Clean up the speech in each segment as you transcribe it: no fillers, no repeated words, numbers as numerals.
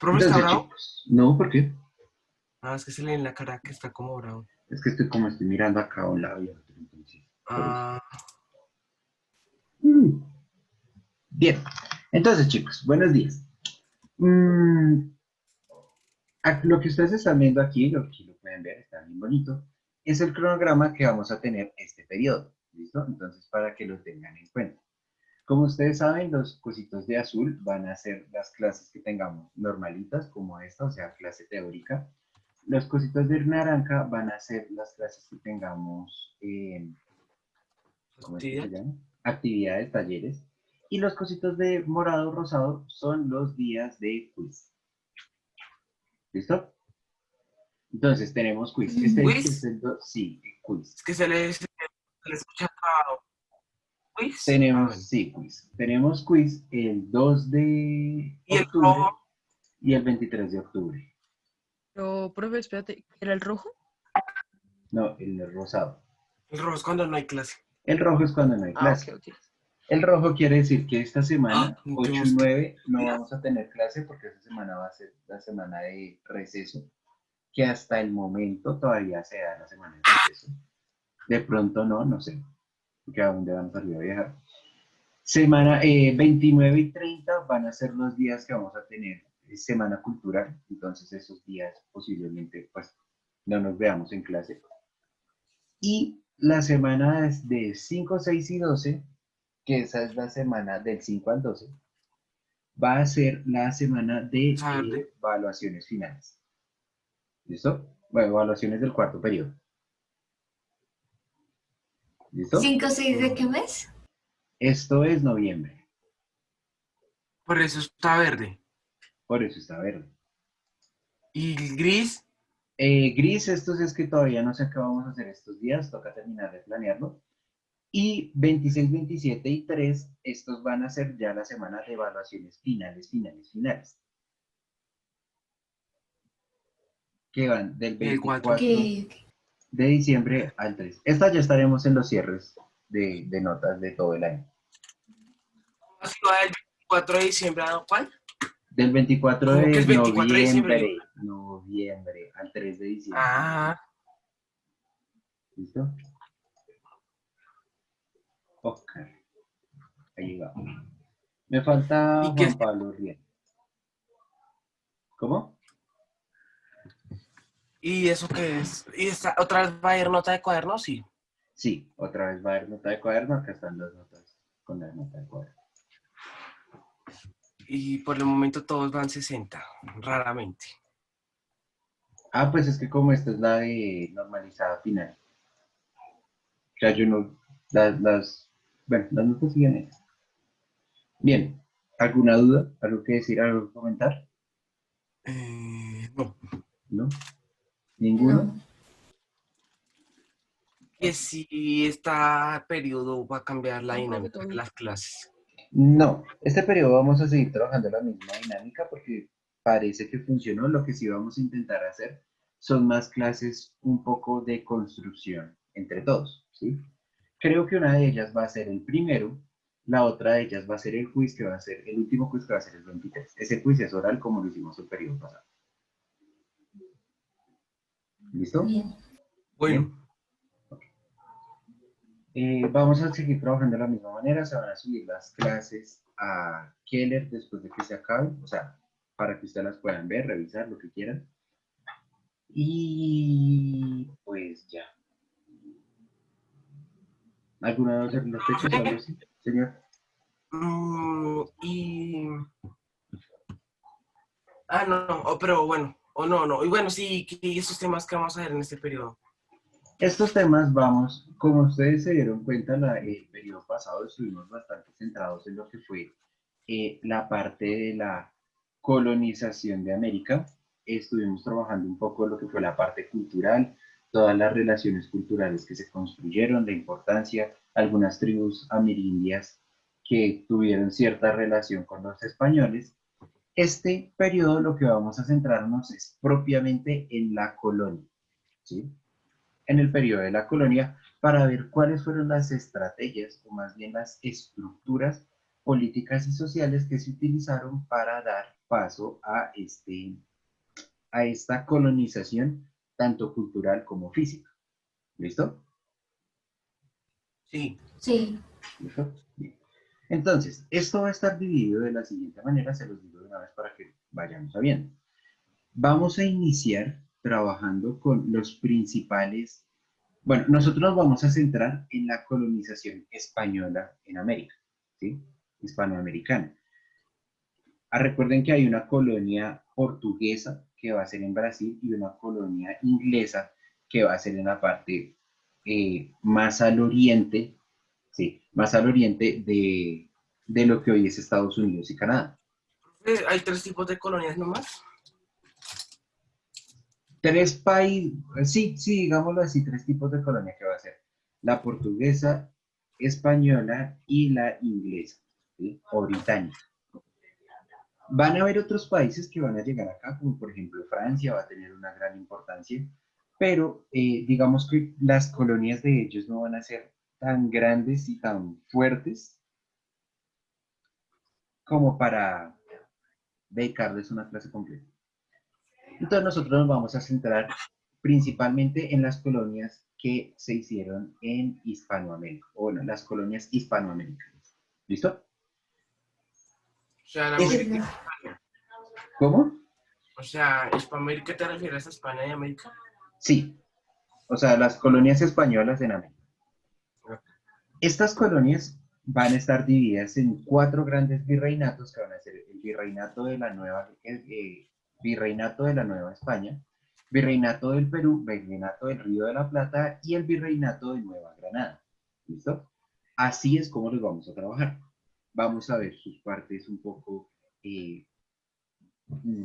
¿Profe está Entonces, bravo? chicos, no, ¿por qué? Ah, es que se le ve en la cara que está como bravo. Es que estoy mirando acá a un lado y a otro, entonces, por eso. Ah, Mm, Bien, entonces, chicos, buenos días. Mm, lo que ustedes están viendo aquí, lo que lo pueden ver, está bien bonito, es el cronograma que vamos a tener este periodo, ¿listo? Entonces, para que lo tengan en cuenta. Como ustedes saben, los cositos de azul van a ser las clases que tengamos normalitas, como esta, o sea, clase teórica. Los cositos de naranja van a ser las clases que tengamos, ¿cómo es que se actividad. llama? Actividades, talleres. Y los cositos de morado, rosado son los días de quiz. ¿Listo? Entonces tenemos quiz. Este dice que es ¿Quiz? el sí, quiz. Es que se le escucha trabado. ¿Quiz? Ah, Tenemos, bueno. sí, quiz. Tenemos quiz el 2 de ¿Y el rojo? octubre y el 23 de octubre. Pero, profe, espérate, ¿era el rojo? No, el rosado. El rojo es cuando no hay clase. El rojo es cuando no hay Ah, ok, clase. ok. El rojo quiere decir que esta ¡Ah! semana, ¿No 8 y tenemos 9 no clase? vamos a tener clase porque esta semana va a ser la semana de receso, que hasta el momento todavía se da la semana de receso. De pronto no, no sé, porque a dónde van a salir a viajar. Semana 29 y 30 van a ser los días que vamos a tener semana cultural, entonces esos días posiblemente pues no nos veamos en clase. Y la semana de 5, 6 y 12, que esa es la semana del 5 al 12, va a ser la semana de Saber de. evaluaciones finales. ¿Listo? Bueno, evaluaciones del cuarto periodo. ¿Listo? ¿Cinco, seis de qué mes? Esto es noviembre, Por eso está verde. por eso está verde. ¿Y el gris? Gris, estos es que todavía no sé qué vamos a hacer estos días, toca terminar de planearlo. Y 26, 27 y 3, estos van a ser ya las semanas de evaluaciones finales, finales, finales. Que van del ¿Y el 4? Ok, 24 ok. de diciembre al 3. Esta ya estaremos en los cierres de notas de todo el año. ¿Así va del 24 de diciembre a cuál? Del 24 ¿Cómo que de es 24 de diciembre? noviembre al 3 de diciembre. Ah, ¿Listo? Ok, ahí va. Me falta ¿y qué es? Juan Pablo Riel. ¿Cómo? ¿Y eso qué es? ¿Y otra vez va a ir nota de cuaderno? Sí. Sí, otra vez va a haber nota de cuaderno. Acá están las notas con la nota de cuaderno. Y por el momento todos van 60, raramente. Ah, pues es que como esta es la de normalizada final. O sea, yo no, bueno, las notas siguen ahí. Bien, ¿alguna duda? ¿Algo que decir? ¿Algo que comentar? No. ¿No? ¿Ninguno? No. Que si este periodo va a cambiar la No, profe, dinámica todo de bien. las clases. No, este periodo vamos a seguir trabajando la misma dinámica porque parece que funcionó. Lo que sí vamos a intentar hacer son más clases un poco de construcción entre todos, ¿sí? Creo que una de ellas va a ser el primero, la otra de ellas va a ser el quiz que va a ser el último quiz que va a ser el 23. Ese quiz es oral como lo hicimos el periodo pasado. ¿Listo? Bien. Bueno, Bien. Vamos a seguir trabajando de la misma manera, se van a subir las clases a Keller después de que se acaben, o sea, para que ustedes las puedan ver, revisar, lo que quieran. Y pues ya. ¿Alguna de los fechas o algo así, señor? y... Ah, no, pero bueno, o no, no. Y bueno, sí, y esos temas que vamos a ver en este periodo. Estos temas vamos, como ustedes se dieron cuenta, el periodo pasado estuvimos bastante centrados en lo que fue la parte de la colonización de América. Estuvimos trabajando un poco lo que fue la parte cultural, todas las relaciones culturales que se construyeron, la importancia, algunas tribus amerindias que tuvieron cierta relación con los españoles. Este periodo lo que vamos a centrarnos es propiamente en la colonia, ¿sí? En el periodo de la colonia para ver cuáles fueron las estrategias o más bien las estructuras políticas y sociales que se utilizaron para dar paso a esta colonización, tanto cultural como física. ¿Listo? Sí. Sí. ¿Listo? Bien. Entonces, esto va a estar dividido de la siguiente manera, se los digo de una vez para que vayamos sabiendo. Vamos a iniciar trabajando con los principales. Bueno, nosotros nos vamos a centrar en la colonización española en América, ¿sí? Hispanoamericana. Recuerden que hay una colonia portuguesa que va a ser en Brasil y una colonia inglesa que va a ser en la parte más al oriente, sí, más al oriente de lo que hoy es Estados Unidos y Canadá. Hay 3 tipos de colonias nomás. Tres países, sí, sí, digámoslo así, 3 tipos de colonia que va a ser. La portuguesa, española y la inglesa, ¿sí? O británica. Van a haber otros países que van a llegar acá, como por ejemplo Francia, va a tener una gran importancia, pero digamos que las colonias de ellos no van a ser tan grandes y tan fuertes como para dedicarles una clase completa. Entonces nosotros nos vamos a centrar principalmente en las colonias que se hicieron en Hispanoamérica, o bueno, las colonias hispanoamericanas. ¿Listo? O sea, en Es- América. ¿Cómo? O sea, Hispanoamérica te refieres a España y América. Sí, o sea, las colonias españolas en América. Estas colonias van a estar divididas en 4 grandes virreinatos que van a ser el virreinato de la Nueva España, virreinato del Perú, virreinato del Río de la Plata y el virreinato de Nueva Granada. ¿Listo? Así es como los vamos a trabajar. Vamos a ver sus partes un poco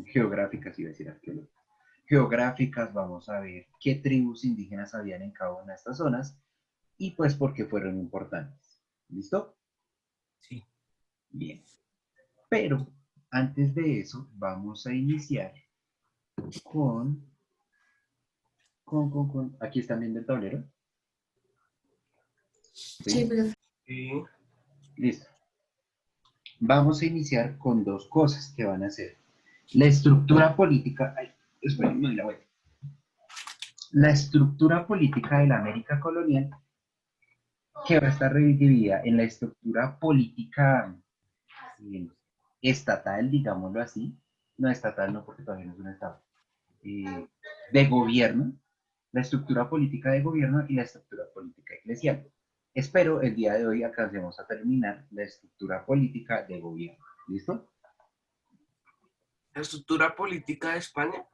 geográficas, iba a decir arqueológicas. Geográficas, vamos a ver qué tribus indígenas habían en cada una de estas zonas y pues por qué fueron importantes. ¿Listo? Sí. Bien. Pero antes de eso, vamos a iniciar aquí están viendo el tablero. Sí, profe. Sí. Listo. Vamos a iniciar con 2 cosas que van a ser la estructura política. Ay, esperen, me doy la vuelta. La estructura política de la América colonial, que va a estar dividida en la estructura política estatal, digámoslo así. No estatal, no, porque todavía no es un estado. De gobierno, la estructura política de gobierno y la estructura política eclesial. Espero el día de hoy alcancemos a terminar la estructura política de gobierno. ¿Listo? La estructura política de España.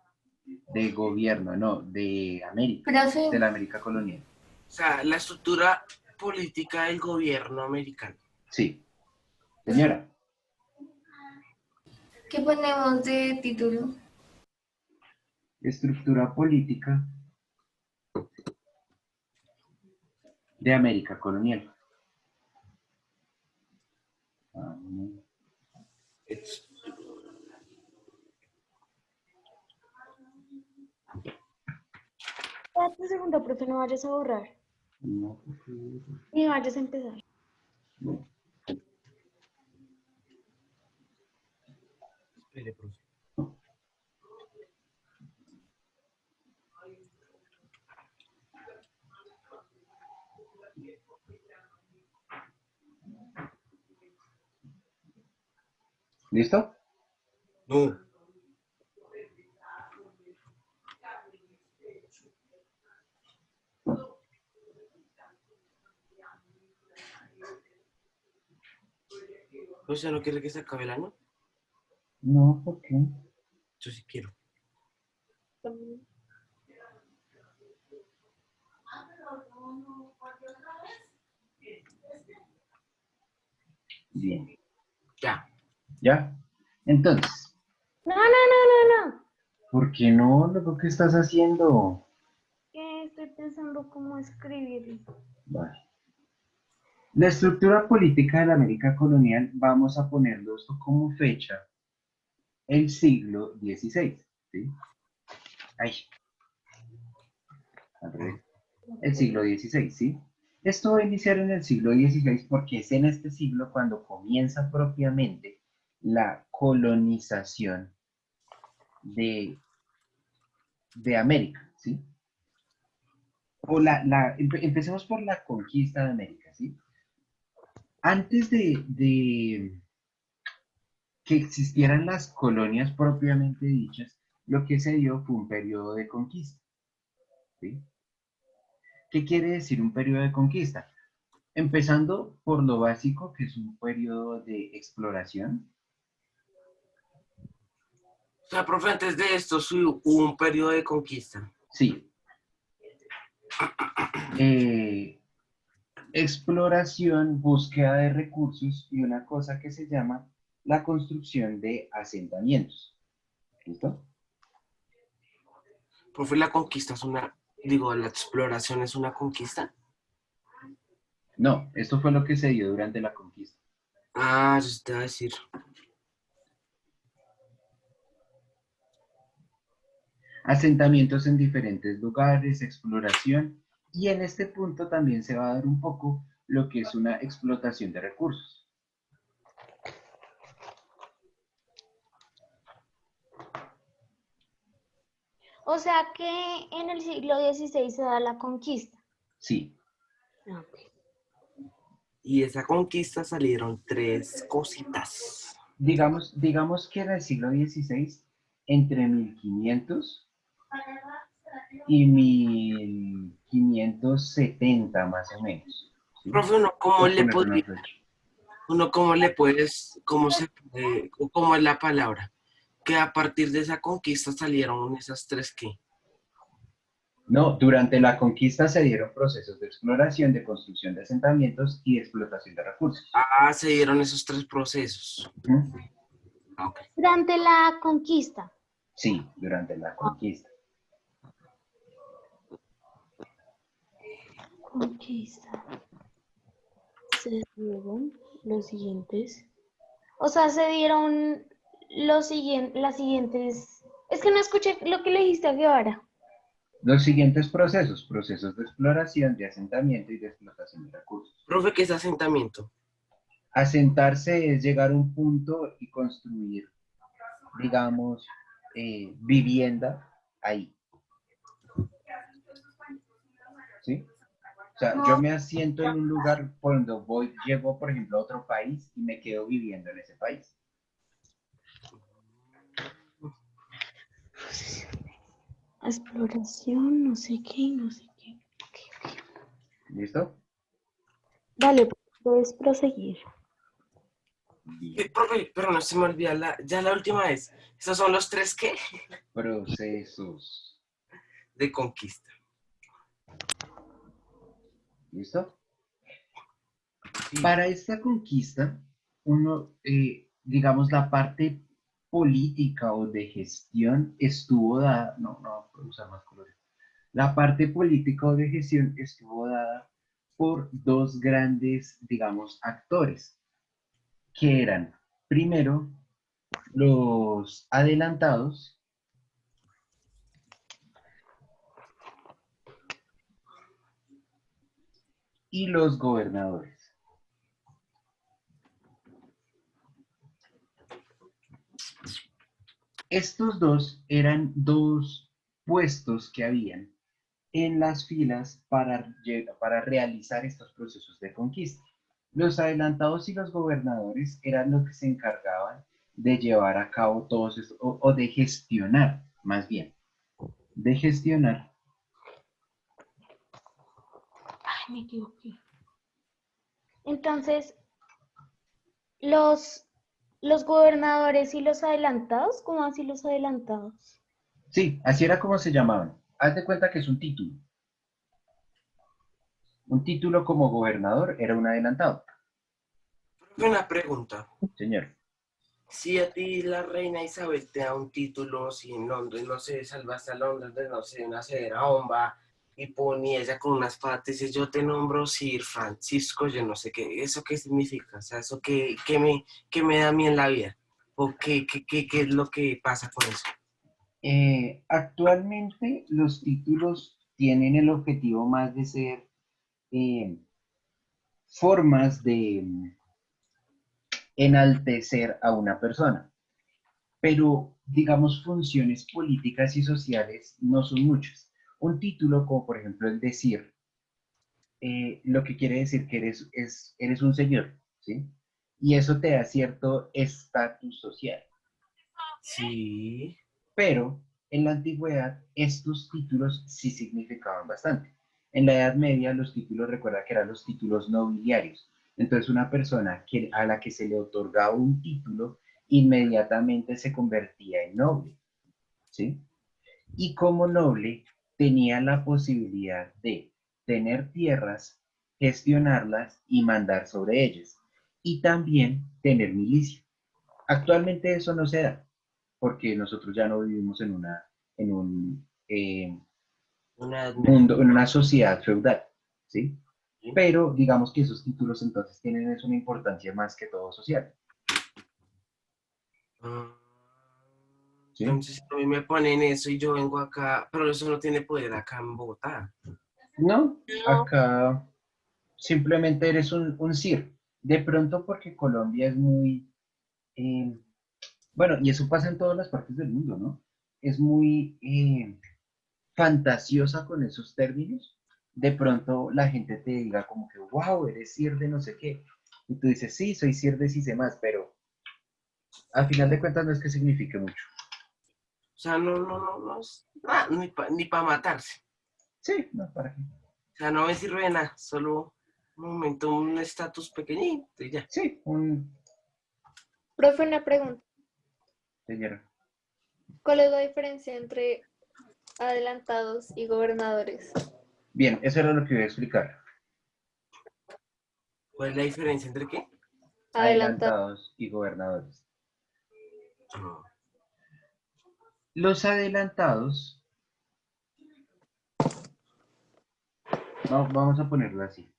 De gobierno, no, de América, Profe, de la América colonial. O sea, la estructura política del gobierno americano. Sí. Señora, ¿qué ponemos de título? estructura política de América colonial. Espérate un segundo, profe, no vayas a borrar. No, Ni vayas a empezar. no. Espere, profe. ¿Listo? No. O sea, ¿no quiere que se acabe el año? No, ¿por qué? Yo sí quiero. Bien. Ya. ¿Ya? Entonces, No, no, no, no, no. ¿por qué no? Luego, ¿qué estás haciendo? Que estoy pensando cómo escribirlo. Vale. La estructura política de la América colonial, vamos a ponerlo esto como fecha, el siglo XVI, ¿sí? Ay, al revés. El siglo XVI, ¿sí? Esto va a iniciar en el siglo XVI porque es en este siglo cuando comienza propiamente la colonización de América, ¿sí? Empecemos por la conquista de América, ¿sí? Antes de que existieran las colonias propiamente dichas, lo que se dio fue un periodo de conquista, ¿sí? ¿Qué quiere decir un periodo de conquista? Empezando por lo básico, que es un periodo de exploración. O sea, profe, antes de esto sí hubo un periodo de conquista. Sí. Exploración, búsqueda de recursos y una cosa que se llama la construcción de asentamientos. ¿Listo? Profe, la conquista es una, digo, la exploración es una conquista. No, esto fue lo que se dio durante la conquista. Ah, eso te iba a decir. Asentamientos en diferentes lugares, exploración, y en este punto también se va a dar un poco lo que es una explotación de recursos. O sea que en el siglo XVI se da la conquista. Sí, Ok. Y de esa conquista salieron tres cositas. digamos que en el siglo XVI, entre 1500 y 1570 más o menos, ¿sí? Profe, uno cómo Por le poner una podría, fecha. uno cómo le puedes, cómo se puede, o cómo es la palabra, que a partir de esa conquista salieron esas tres que. No, durante la conquista se dieron procesos de exploración, de construcción de asentamientos y de explotación de recursos. Ah, se dieron esos tres procesos. ¿Mm? Ah, ok. Durante la conquista. Sí, durante la conquista. Conquista. Se dieron los siguientes. O sea, se dieron las siguientes. Es que no escuché lo que le dijiste a Guevara. Los siguientes procesos, procesos de exploración, de asentamiento y de explotación de recursos. Profe, ¿qué es asentamiento? Asentarse es llegar a un punto y construir, digamos, vivienda ahí, ¿sí? O sea, yo me asiento en un lugar cuando voy, llego, por ejemplo, a otro país y me quedo viviendo en ese país. Exploración, no sé qué, no sé qué. ¿Listo? Dale, puedes proseguir. Bien. Profe, pero no se me olvida ya la última vez. ¿Esos son los tres qué? Procesos. De conquista. ¿Listo? Para esta conquista, digamos, la parte política o de gestión estuvo dada, no puedo usar más colores. La parte política o de gestión estuvo dada por dos grandes, digamos, actores, que eran, primero, los adelantados y los gobernadores. Estos dos eran dos puestos que habían en las filas para realizar estos procesos de conquista. Los adelantados y los gobernadores eran los que se encargaban de llevar a cabo todos estos, o de gestionar, más bien, de gestionar. Ay, me equivoqué. Entonces, los gobernadores y los adelantados, ¿cómo así los adelantados? Sí, así era como se llamaban. Haz de cuenta que es un título. Un título como gobernador era un adelantado. Profe, una pregunta. Señor. Si a ti la reina Isabel te da un título, si en Londres, no sé, salvaste a Londres de, no sé, una severa bomba, y ponía ella con unas patas y dice, yo te nombro Sir Francisco, yo no sé qué, ¿eso qué significa? O sea, ¿eso qué me da a mí en la vida? ¿O qué es lo que pasa con eso? Actualmente los títulos tienen el objetivo más de ser formas enaltecer a una persona. Pero, digamos, funciones políticas y sociales no son muchas. Un título, como por ejemplo el decir, lo que quiere decir que eres un señor, ¿sí? Y eso te da cierto estatus social. Sí. Pero en la antigüedad estos títulos sí significaban bastante. En la Edad Media los títulos, recuerda que eran los títulos nobiliarios. Entonces una persona a la que se le otorgaba un título inmediatamente se convertía en noble, ¿sí? Y como noble tenía la posibilidad de tener tierras, gestionarlas y mandar sobre ellas. Y también tener milicia. Actualmente eso no se da, porque nosotros ya no vivimos en un Una edad media. mundo, en una sociedad feudal, ¿sí? ¿Sí? Pero digamos que esos títulos entonces tienen es una importancia más que todo social, Ah, ¿sí? entonces a mí me ponen eso y yo vengo acá, pero eso no tiene poder acá en Bogotá. No, No, acá simplemente eres un sir. De pronto porque Colombia es muy, eh, bueno, y eso pasa en todas las partes del mundo, ¿no? Es muy fantasiosa con esos términos. De pronto la gente te diga como que, wow, eres sir de no sé qué. Y tú dices, sí, soy sir de sí sé más, pero al final de cuentas no es que signifique mucho. O sea, no es nada, ni pa matarse. Sí, no, ¿para qué? O sea, no me sirve de nada, solo un momento, un estatus pequeñito y ya. Sí, un Profe, una pregunta. señor. ¿Cuál es la diferencia entre adelantados y gobernadores? Bien, eso era lo que iba a explicar. ¿Cuál es la diferencia entre qué? Adelantados. Adelantados y gobernadores. No. Los adelantados, no, vamos a ponerlo así.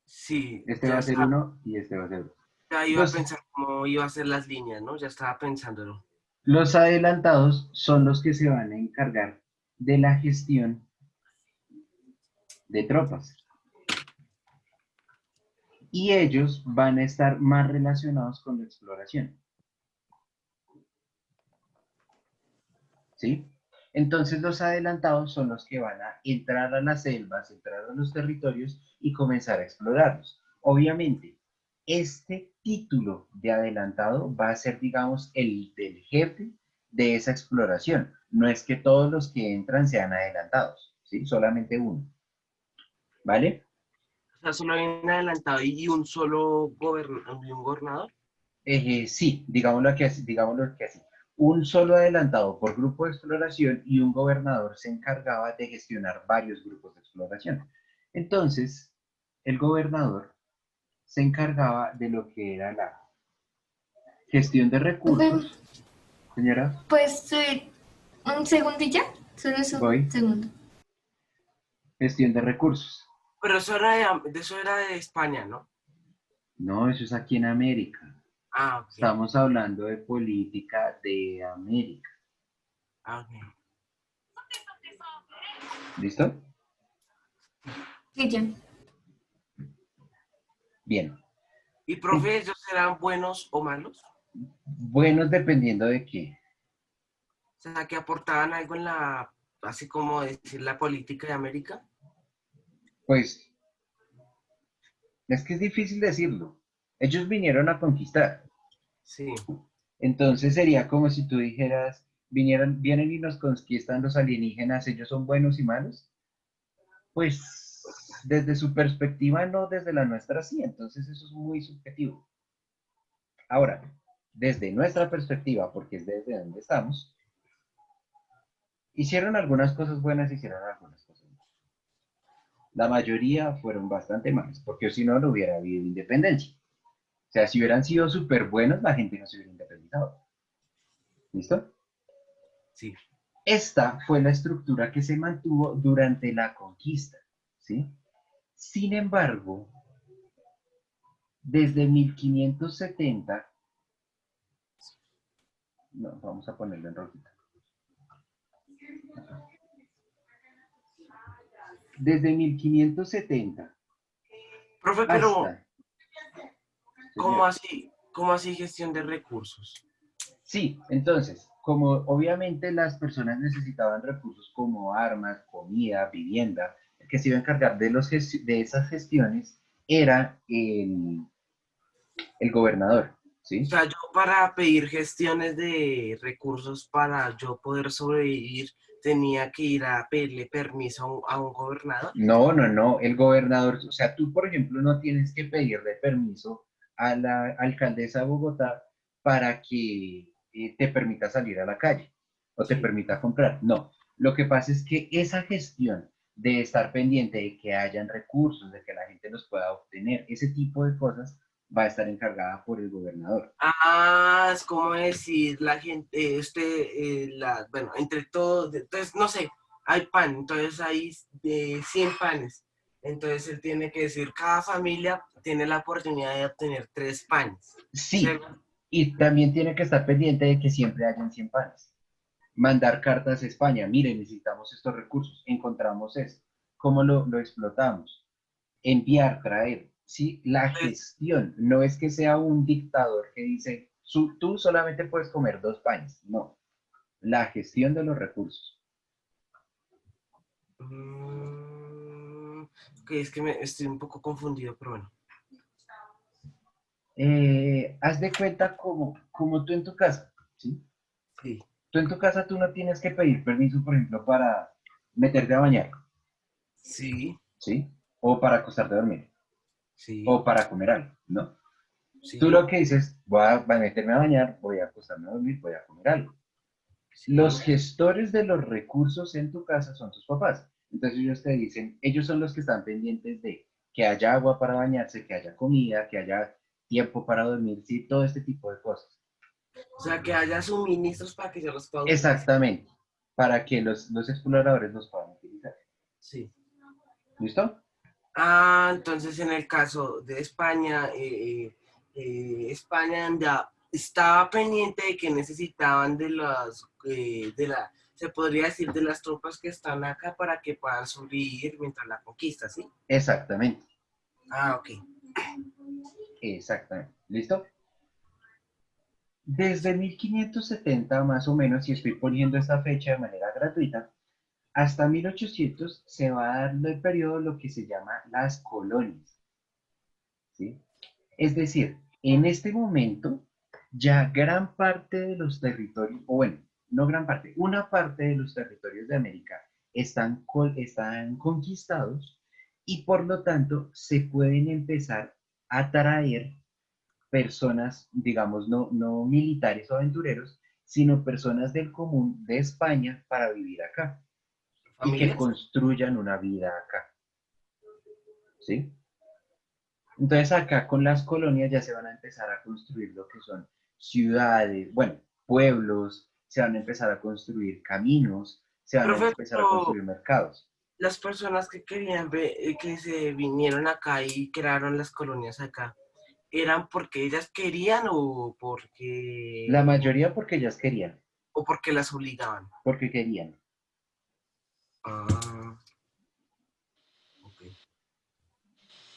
Sí, Este va a ser uno y este va a ser otro. ya iba a Los, pensar cómo iba a ser las líneas, ¿no? Ya estaba pensándolo. los adelantados son los que se van a encargar de la gestión de tropas. Y ellos van a estar más relacionados con la exploración, ¿sí? Entonces los adelantados son los que van a entrar a las selvas, entrar a los territorios y comenzar a explorarlos. Obviamente, este título de adelantado va a ser, digamos, el del jefe de esa exploración. No es que todos los que entran sean adelantados, ¿sí? Solamente uno, ¿vale? O sea, solo hay un adelantado y un gobernador. Sí, digámoslo que así. Un solo adelantado por grupo de exploración y un gobernador se encargaba de gestionar varios grupos de exploración. Entonces, el gobernador se encargaba de lo que era la gestión de Profe, recursos. Señora, pues un segundo y ya. Solo es un voy. segundo. Gestión de recursos. Pero eso era de España, ¿no? No, eso es aquí en América. Ah, ok. Estamos hablando de política de América. Ah, ok. ¿Listo? Sí, ya. Bien. ¿Y profe, ellos serán buenos o malos? Buenos dependiendo de qué. O sea, que aportaban algo en la, así como decir, la política de América. Pues es que es difícil decirlo. Ellos vinieron a conquistar. Sí. Entonces sería como si tú dijeras, vienen y nos conquistan los alienígenas, ellos son buenos y malos. Pues desde su perspectiva no, desde la nuestra sí. Entonces eso es muy subjetivo. Ahora, desde nuestra perspectiva, porque es desde donde estamos, hicieron algunas cosas buenas, hicieron algunas cosas malas. La mayoría fueron bastante malas, porque si no, no hubiera habido independencia. O sea, si hubieran sido súper buenos, la gente no se hubiera independizado. ¿Listo? Sí. Esta fue la estructura que se mantuvo durante la conquista, ¿sí? Sin embargo, desde 1570, no, vamos a ponerlo en rojita. Desde 1570 Profe, pero hasta, ¿cómo señora, así? ¿Cómo así gestión de recursos? Sí, entonces, como obviamente las personas necesitaban recursos como armas, comida, vivienda, el que se iba a encargar de, de esas gestiones era el gobernador, O ¿sí? sea, yo para pedir gestiones de recursos para yo poder sobrevivir, tenía que ir a pedirle permiso a un gobernador. No, no, no, el gobernador, o sea, tú, por ejemplo, no tienes que pedirle permiso a la alcaldesa de Bogotá para que te permita salir a la calle o te Sí. permita comprar. No, lo que pasa es que esa gestión de estar pendiente de que hayan recursos, de que la gente los pueda obtener, ese tipo de cosas va a estar encargada por el gobernador. Ah, es como decir, la gente, bueno, entre todos, entonces, no sé, hay pan, entonces hay 100 panes. Entonces él tiene que decir, cada familia tiene la oportunidad de obtener 3 panes. Sí, ¿Cierto? y también tiene que estar pendiente de que siempre hayan 100 panes. Mandar cartas a España, mire, necesitamos estos recursos, encontramos esto, ¿cómo lo explotamos? Enviar, traer, ¿sí? La Entonces, gestión, no es que sea un dictador que dice, tú solamente puedes comer 2 panes, no, la gestión de los recursos. ok, es que estoy un poco confundido, pero bueno. Haz de cuenta como tú en tu casa, ¿sí? Sí, Tú en tu casa tú no tienes que pedir permiso, por ejemplo, para meterte a bañar, sí, ¿sí? O para acostarte a dormir, sí, o para comer algo, ¿no? Tú sí, lo que dices, voy a meterme a bañar, voy a acostarme a dormir, voy a comer algo. Los sí. gestores de los recursos en tu casa son tus papás. Entonces ellos te dicen, ellos son los que están pendientes de que haya agua para bañarse, que haya comida, que haya tiempo para dormir, sí, todo este tipo de cosas. O sea, que haya suministros para que yo los pueda utilizar. Exactamente, para que los exploradores los puedan utilizar. Sí. ¿Listo? Ah, entonces en el caso de España, España ya estaba pendiente de que necesitaban se podría decir, de las tropas que están acá para que puedan sobrevivir mientras la conquista, ¿sí? Exactamente, Ah, ok. exactamente. ¿Listo? Desde 1570 más o menos, y estoy poniendo esta fecha de manera gratuita, hasta 1800 se va dando el periodo lo que se llama las colonias, ¿sí? Es decir, en este momento ya gran parte de los territorios, o bueno, no gran parte, una parte de los territorios de América están conquistados y por lo tanto se pueden empezar a traer personas, digamos, no militares o aventureros, sino personas del común de España para vivir acá y que ¿Familias? construyan una vida acá, ¿sí? Entonces acá con las colonias ya se van a empezar a construir lo que son ciudades, bueno, pueblos, se van a empezar a construir caminos, se van a Profe, empezar a pero construir mercados. las personas que querían que se vinieron acá y crearon las colonias acá, ¿eran porque ellas querían La mayoría porque ellas querían, o porque las obligaban? porque querían. Ah, ok.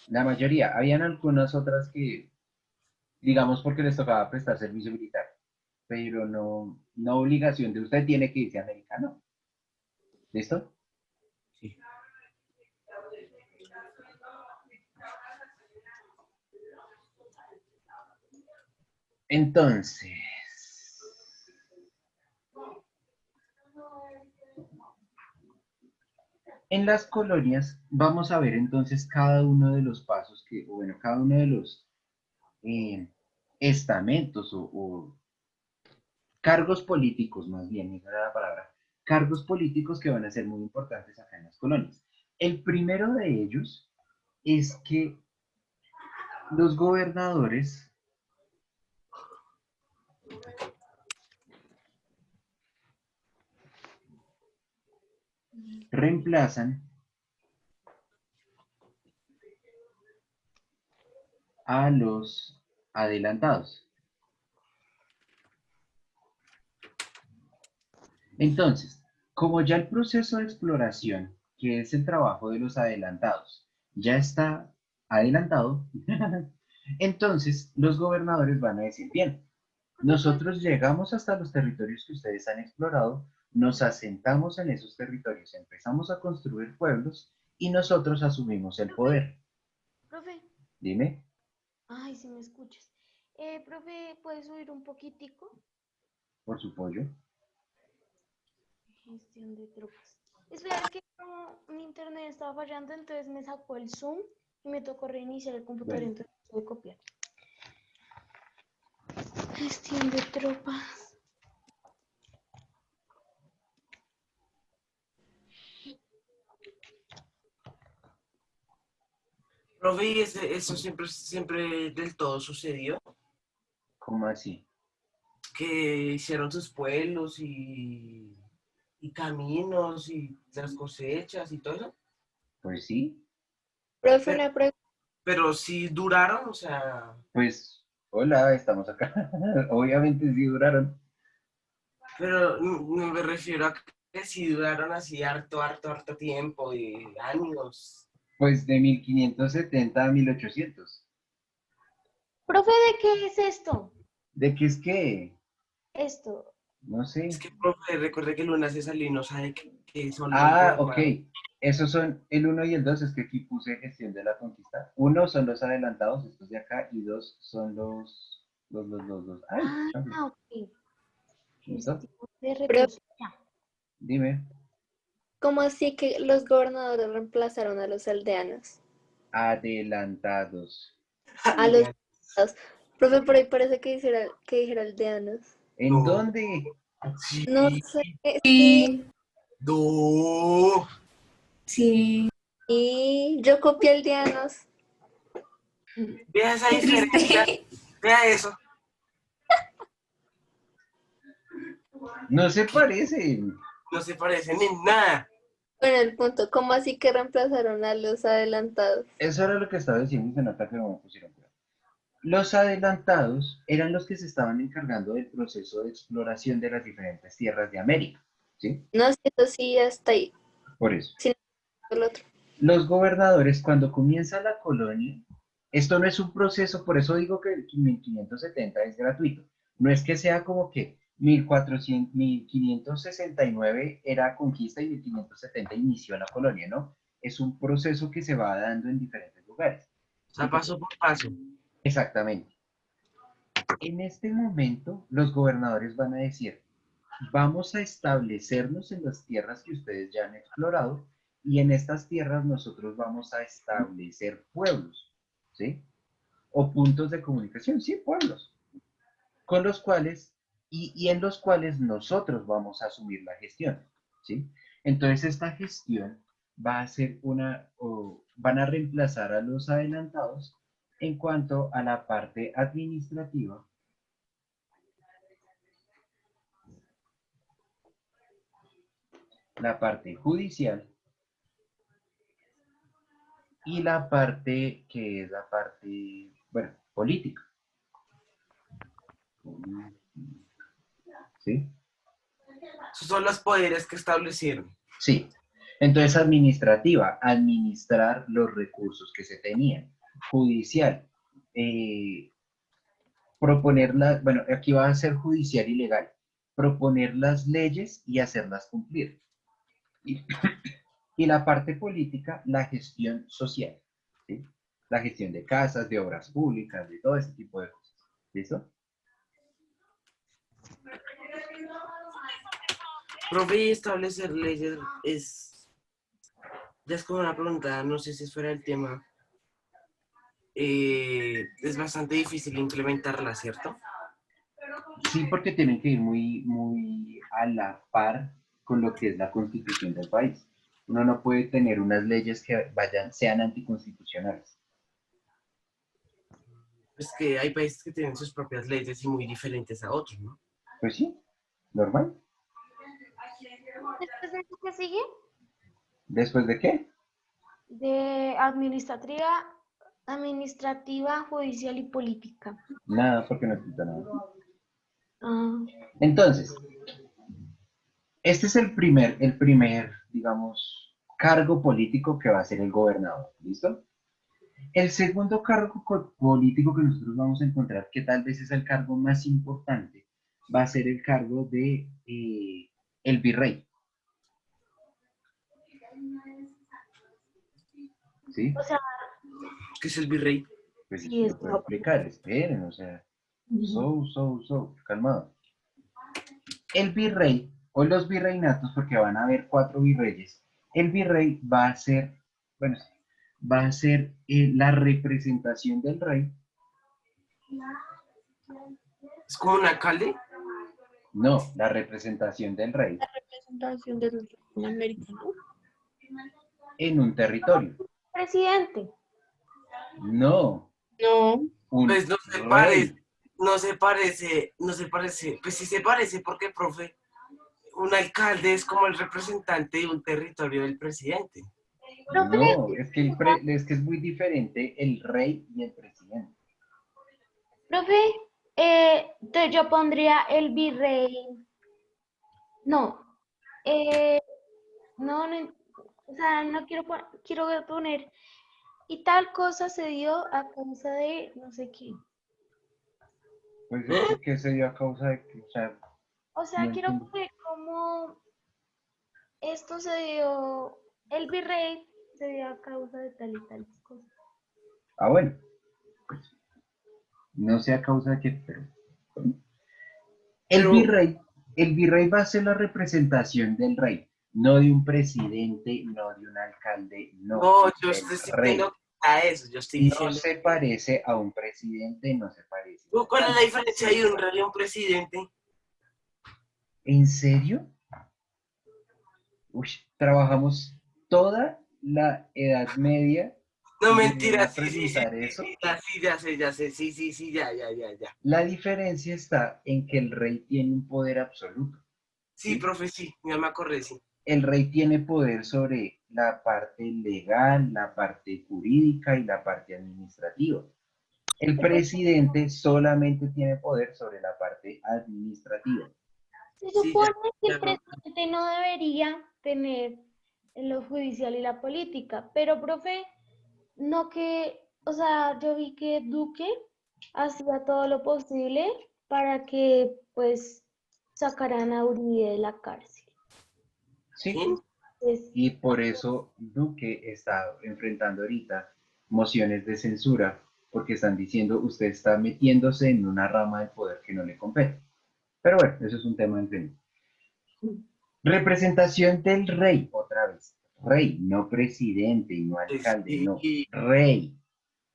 La mayoría, habían algunas otras que, digamos, porque les tocaba prestar servicio militar, pero no obligación de usted tiene que irse a América, no. ¿Listo? Sí. Entonces, en las colonias vamos a ver entonces cada uno de los pasos que, o bueno, cada uno de los eh, estamentos o cargos políticos, más bien, esa era la palabra, cargos políticos que van a ser muy importantes acá en las colonias. El primero de ellos es que los gobernadores reemplazan a los adelantados. Entonces, como ya el proceso de exploración, que es el trabajo de los adelantados, ya está adelantado, Entonces, los gobernadores van a decir, bien, nosotros llegamos hasta los territorios que ustedes han explorado, nos asentamos en esos territorios, empezamos a construir pueblos y nosotros asumimos el poder. Profe, Dime, ay, si me escuchas. Profe, ¿puedes subir un poquitico? por su pollo. Gestión de tropas. Espera, es que mi internet estaba fallando, entonces me sacó el Zoom y me tocó reiniciar el computador, Bueno, entonces voy a copiar. Gestión de tropas. Profe, ¿y eso siempre del todo sucedió? ¿cómo así? Que hicieron sus pueblos y caminos y las cosechas y todo eso. Pues sí, Profe, Pero, una pregunta. pero sí duraron, o sea, pues, hola, estamos acá. Obviamente sí duraron. pero no me refiero a que sí duraron así harto tiempo, y años. Pues de 1570 a 1800. Profe, ¿de qué es esto? ¿De qué es que? Esto. No Es sé. que, profe, recuerde que Luna se salió y no sabe qué son los Ah, ok. gobernadores. Esos son el uno y el 2 es que aquí puse gestión de la conquista. Uno son los adelantados, estos de acá, y dos son los. Ay, chamble. Ah, ok. ¿Listo? Gestión de Profe, recursos. Ya. Dime. ¿cómo así que los gobernadores reemplazaron a los aldeanos? Adelantados. A los aldeanos. Profe, por ahí parece que dijera aldeanos. ¿En No, dónde? No sí, sé, Sí, no. sí. y yo copié aldeanos. Vea esa ¿Qué diferencia, viste? vea eso. No se parecen. No se parecen en nada. Bueno, el punto, ¿cómo así que reemplazaron a los adelantados? Eso era lo que estaba diciendo y se nota que no me pusieron cuidado. Los adelantados eran los que se estaban encargando del proceso de exploración de las diferentes tierras de América, ¿sí? No sé, eso sí, hasta ahí. Por eso. Sin el otro. Los gobernadores, cuando comienza la colonia, esto no es un proceso, por eso digo que el 1570 es gratuito. No es que sea como que 1400, 1569 era conquista y 1570 inició la colonia, ¿no? Es un proceso que se va dando en diferentes lugares. O sea, paso por paso. Exactamente. En este momento, los gobernadores van a decir, vamos a establecernos en las tierras que ustedes ya han explorado y en estas tierras nosotros vamos a establecer pueblos, ¿sí? O puntos de comunicación, sí, pueblos, con los cuales y en los cuales nosotros vamos a asumir la gestión, ¿sí? Entonces esta gestión va a ser van a reemplazar a los adelantados en cuanto a la parte administrativa, la parte judicial y la parte que es la parte, bueno, política. ¿Sí? Esos son los poderes que establecieron. Sí. Entonces, administrativa, administrar los recursos que se tenían. Judicial, proponer bueno, aquí va a ser judicial y legal, proponer las leyes y hacerlas cumplir. Y, y la parte política, la gestión social, ¿sí? La gestión de casas, de obras públicas, de todo ese tipo de cosas. ¿Listo? Profe, y establecer leyes ya es como una pregunta, no sé si fuera el tema. Es bastante difícil implementarla, ¿cierto? Sí, porque tienen que ir muy, muy a la par con lo que es la constitución del país. Uno no puede tener unas leyes que sean anticonstitucionales. Es que hay países que tienen sus propias leyes y muy diferentes a otros, ¿no? Pues sí, normal. Después de eso, ¿qué sigue? ¿Después de qué? De administrativa, judicial y política. Nada, porque no explica nada. Ah, Entonces, este es el primer, digamos, cargo político que va a ser el gobernador. ¿Listo? El segundo cargo político que nosotros vamos a encontrar, que tal vez es el cargo más importante, va a ser el cargo de el virrey. ¿Sí? O sea, ¿Qué es el virrey? Pues sí, lo puedo explicar, esperen, o sea, calmado. El virrey, o los virreinatos, porque van a haber 4 virreyes, el virrey va a ser, bueno, va a ser la representación del rey. ¿Es como un alcalde? No, la representación del rey Representación del en América, ¿no? en un territorio. presidente. No, No, un Pues no se rey. parece, no se parece. Pues sí se parece porque, profe, un alcalde es como el representante de un territorio del presidente. Profe, No, es que es muy diferente el rey y el presidente. profe, entonces yo pondría el virrey. No, no, no, o sea, no quiero, quiero poner. Y tal cosa se dio a causa de no sé qué. Pues es porque se dio a causa de que, o sea, O no sea, quiero entiendo. poner como esto se dio, el virrey se dio a causa de tal y tales cosas. Ah, bueno, pues, no sé a causa de qué, pero bueno. Pero, El virrey va a ser la representación del rey, no de un presidente, no de un alcalde, no, no, yo del estoy rey. diciendo a eso, yo estoy No diciendo. se parece a un presidente, no se parece a un ¿Cuál es la alcalde. diferencia de un rey y un presidente? ¿En serio? Uy, trabajamos toda la Edad Media No, y me vienen mentira, a preguntar eso. ya sé, sí, ya. La diferencia está en que el rey tiene un poder absoluto, Sí, ¿sí? profe, sí, ya me acordé, sí. El rey tiene poder sobre la parte legal, la parte jurídica y la parte administrativa. El presidente solamente tiene poder sobre la parte administrativa. Se Sí, supone que ya el presidente no debería tener en lo judicial y la política, pero profe, no que, o sea, yo vi que Duque hacía todo lo posible para que pues sacaran a Uribe de la cárcel. ¿Sí? ¿quién? Pues, Y por eso Duque está enfrentando ahorita mociones de censura, porque están diciendo usted está metiéndose en una rama del poder que no le compete. Pero bueno, eso es un tema en fin. Representación del rey, otra vez. Rey, no presidente y no alcalde, no. Sí, Rey en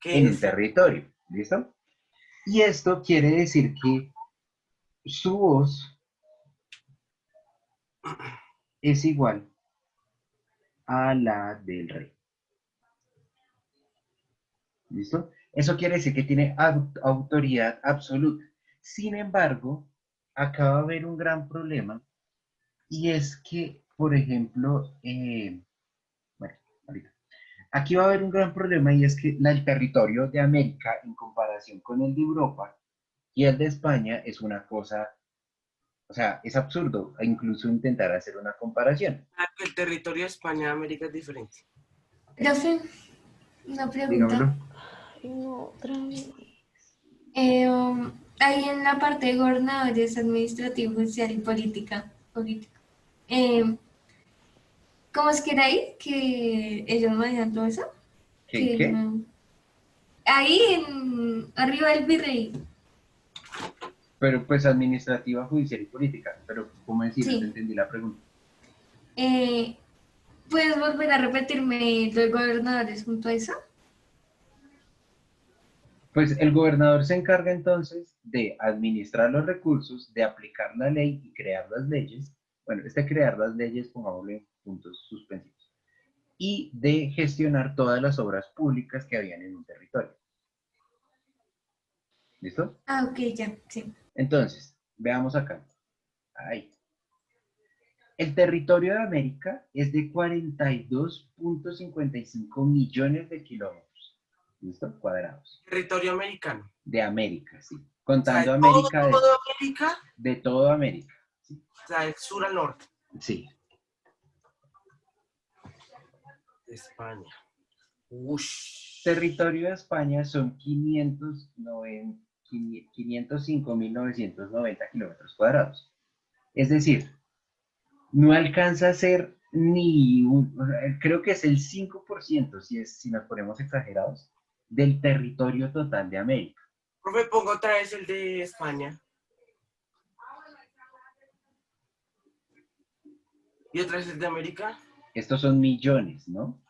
¿qué un es? territorio. ¿Listo? Y esto quiere decir que su voz es igual a la del rey. ¿Listo? Eso quiere decir que tiene autoridad absoluta. Sin embargo, acá va a haber un gran problema y es que, por ejemplo, bueno, ahorita. Aquí va a haber un gran problema y es que el territorio de América en comparación con el de Europa y el de España es una cosa, o sea, es absurdo incluso intentar hacer una comparación. El territorio de España, América es diferente. Profe, una pregunta. Dígamelo. ay, no, otra vez. Ahí en la parte de gobernadores, administrativo, judicial y política. ¿Cómo es que era ahí que ellos manejan todo eso? ¿Qué? Que, ¿Qué? ahí arriba del virrey. Pero pues administrativa, judicial y política. Pero, ¿cómo decir? No te Sí. entendí la pregunta. ¿Puedes volver a repetirme los gobernadores junto a eso? Pues el gobernador se encarga entonces de administrar los recursos, de aplicar la ley y crear las leyes. Bueno, crear las leyes, pongámoslo en puntos suspensivos. Y de gestionar todas las obras públicas que habían en un territorio. ¿Listo? Ah, ok, ya, sí. Entonces, veamos acá. Ahí. El territorio de América es de 42.55 millones de kilómetros. ¿Listo? Cuadrados. Territorio americano. De América, sí. O sea, Contando de América todo América, de toda América. ¿Sí? o sea, del sur al norte. Sí. España. Ush. Territorio de España son 505.990 kilómetros cuadrados. Es decir, no alcanza a ser o sea, creo que es el 5%, si nos ponemos exagerados, del territorio total de América. Profe, pongo otra vez el de España. ¿Y otra vez el de América? Estos son millones, ¿no?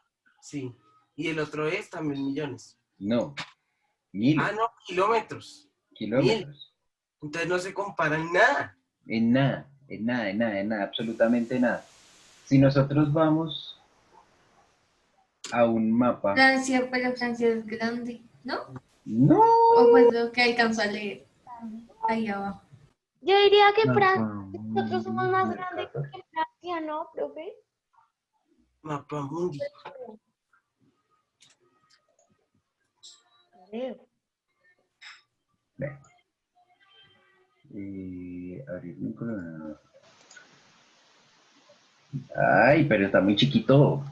Sí. Y el otro es también millones. No, miles, Ah, no, kilómetros. kilómetros. Entonces no se comparan nada. En nada, absolutamente nada. Si nosotros vamos a un mapa, Francia, pero Francia es grande, ¿no? no, O pues lo que alcanzó a leer ahí abajo. Yo diría que mapa, nosotros somos más grandes mercado. que Francia, ¿no, profe? Mapa mundi. Creo. Ve. Abrir mi corona. Ay, pero está muy chiquito.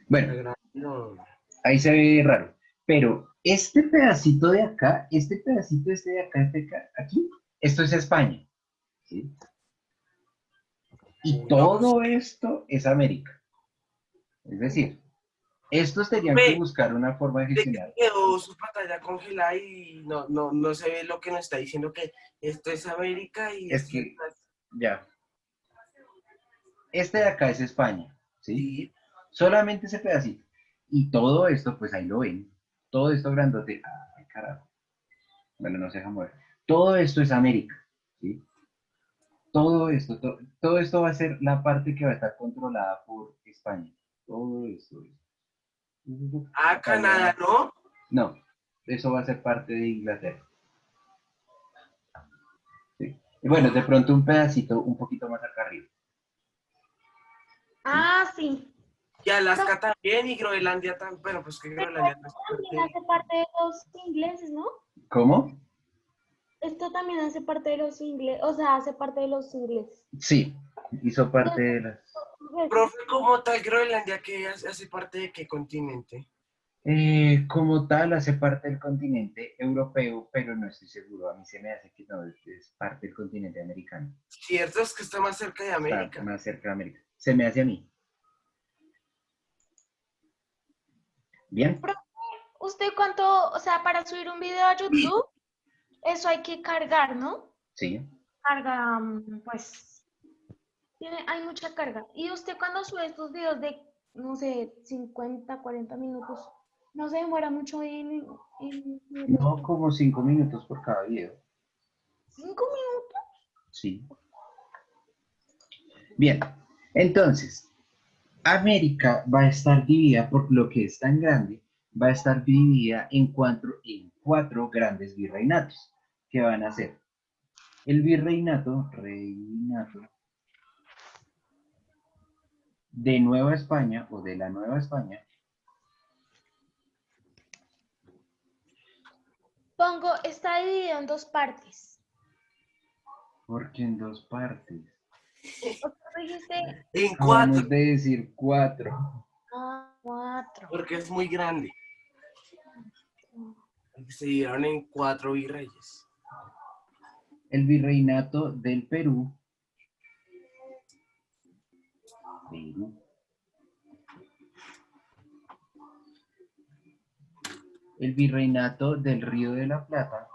Bueno, No. ahí se ve raro. Pero este pedacito de acá, este pedacito de acá, aquí, esto es España. ¿Sí? Y todo esto es América. Es decir, estos tenían que Ve, buscar una forma de de que gestionar. quedó su pantalla congelada y no se ve lo que nos está diciendo que esto es América y Es esto que, ya, este de acá es España. ¿Sí? sí. Solamente ese pedacito. Y todo esto, pues ahí lo ven. Todo esto grandote. Ay, carajo. Bueno, no se deja mover. Todo esto es América. ¿Sí? Todo esto va a ser la parte que va a estar controlada por España. Todo esto. Ah, Canadá, ¿no? No, eso va a ser parte de Inglaterra. ¿Sí? Y bueno, de pronto un pedacito un poquito más acá arriba. Ah, sí. Y Alaska también y Groenlandia también. Bueno, pues que Groenlandia no es También parte. hace parte de los ingleses, ¿no? ¿Cómo? Esto también hace parte de los ingleses, o sea, hace parte de los ingleses. Sí, hizo parte de las... Profe, como tal, Groenlandia, que hace parte de qué continente? Como tal, hace parte del continente europeo, pero no estoy seguro. A mí se me hace que no, es parte del continente americano. Cierto, es que está más cerca de Está América. más cerca de América. Se me hace a mí. ¿Bien? ¿Usted cuánto, o sea, para subir un video a YouTube, eso hay que cargar, ¿no? Sí. Carga, pues, hay mucha carga. Y usted cuando sube estos videos de, no sé, 50, 40 minutos, no se demora mucho en No, como 5 minutos por cada video. 5 minutos. Sí. Bien. Entonces, América va a estar dividida por lo que es tan grande, va a estar dividida en cuatro grandes virreinatos que van a ser el reinato de Nueva España o de la Nueva España, Pongo, está dividido en dos partes. porque en dos partes. O sea, tú dijiste, En Acabamos 4, de decir cuatro. 4. porque es muy grande. Se dieron en 4 virreyes. El virreinato del Perú, el virreinato del Río de la Plata,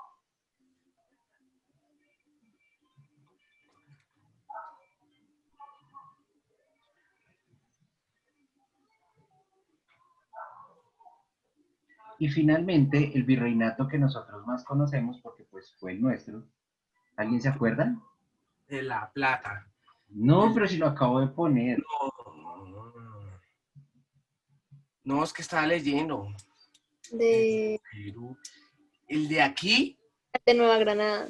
y finalmente el virreinato que nosotros más conocemos porque pues fue el nuestro. ¿Alguien se acuerda? De La Plata. No, pero si lo acabo de poner. No, es que estaba leyendo. De Perú. El de aquí, Nueva Granada.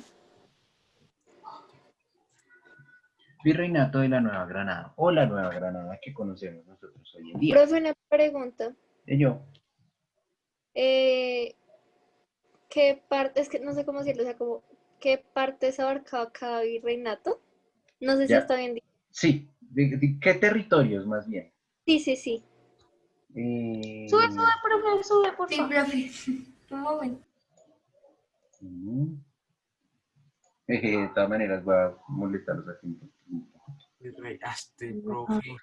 Virreinato de la Nueva Granada o la Nueva Granada que conocemos nosotros hoy en día. Profe, una pregunta. Yo, ¿Qué parte, es que no sé cómo decirlo, o sea, como, ¿qué partes abarcaba cada virreinato? No sé si ya, está bien. sí, ¿qué territorios más bien? Sí, sí, sí. Sube, profe, sube, por Sí, favor. profe. Un momento. De todas maneras, voy a molestarlos aquí un poco. Profe.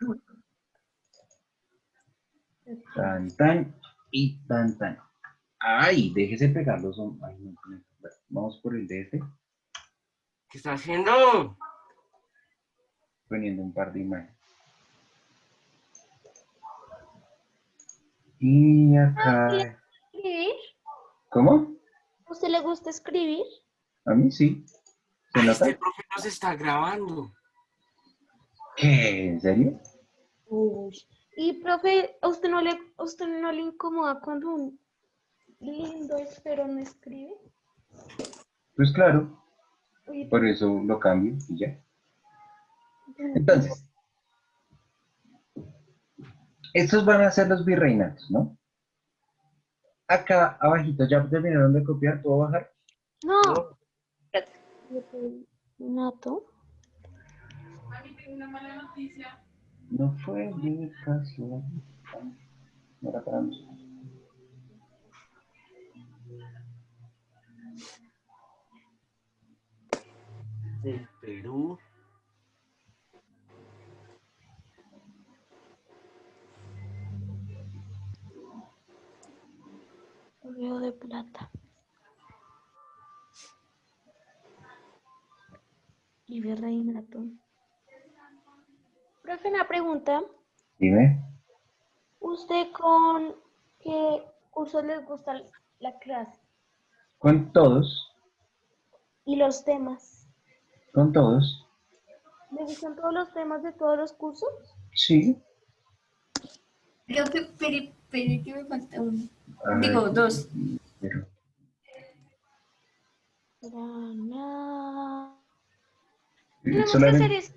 Tan, y tan. Ay, déjese pegarlos. Ay, no, bueno, vamos por el de este, ¿Qué está haciendo? poniendo un par de imágenes. Y acá. ¿Escribir? ¿Cómo? ¿A usted le gusta escribir? A mí sí. ¿Se Ay, nota? este profe nos está grabando. ¿Qué? ¿En serio? Uy. Y, profe, ¿a usted no le incomoda cuando un lindo espero no escribe? Pues claro, Uy, por eso lo cambio y ya. yo no Entonces, estos van a ser los virreinatos, ¿no? Acá abajito, ¿ya terminaron de copiar? ¿Puedo bajar? No. No. Nato. No fue de casualidad. No era para nosotros. Del Perú. Río de Plata. Y virreinato. Profe, una pregunta. Dime. ¿Usted con qué cursos les gusta la clase? Con todos, ¿Y los temas? con todos. ¿Le gustan todos los temas de todos los cursos? Sí. Creo que, pero que me falta uno. A Digo, ver, dos. pero- Tenemos que hacer solamente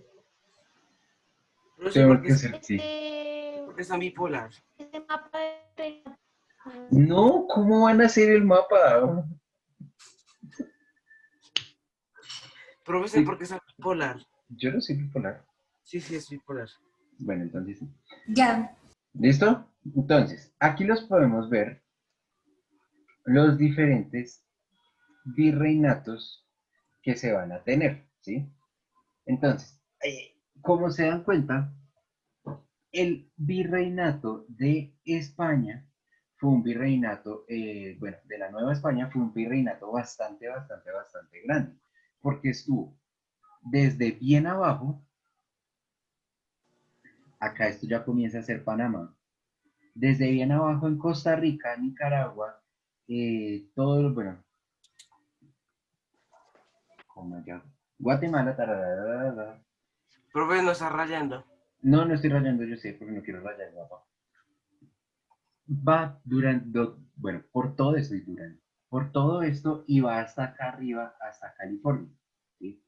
No sé tenemos por qué, que hacer, sí. porque está bipolar. este mapa de... No, ¿cómo van a hacer el mapa? Profe, Sí, ¿por qué está bipolar? yo no soy bipolar. Sí, es bipolar. Bueno, entonces sí. Ya. ¿Listo? Entonces, aquí los podemos ver los diferentes virreinatos que se van a tener, ¿sí? Entonces, como se dan cuenta, el virreinato de España fue un virreinato, bueno, de la Nueva España fue un virreinato bastante grande, porque estuvo desde bien abajo, acá esto ya comienza a ser Panamá, desde bien abajo en Costa Rica, Nicaragua, todo, bueno, como allá, Guatemala, tararara. Profe, no está rayando. No, no estoy rayando, yo sé, porque no quiero rayar, papá. Va durante, bueno, por todo esto y durante, por todo esto y va hasta acá arriba, hasta California, ¿sí?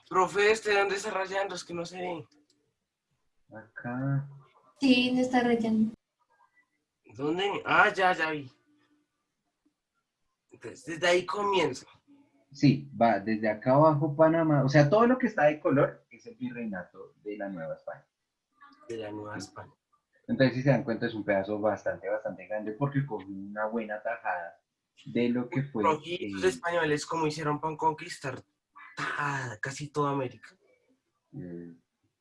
Profe, ¿dónde está rayando? Es que no se ve. Acá, Sí, no está rayando. ¿Dónde? Ah, ya vi. Entonces, desde ahí comienza. sí, va desde acá abajo Panamá, o sea, todo lo que está de color es el virreinato de la Nueva España. De la Nueva ¿Sí? España. Entonces, si se dan cuenta, es un pedazo bastante grande porque cogió una buena tajada de lo que fue Profe, los españoles, ¿cómo hicieron para conquistar casi toda América?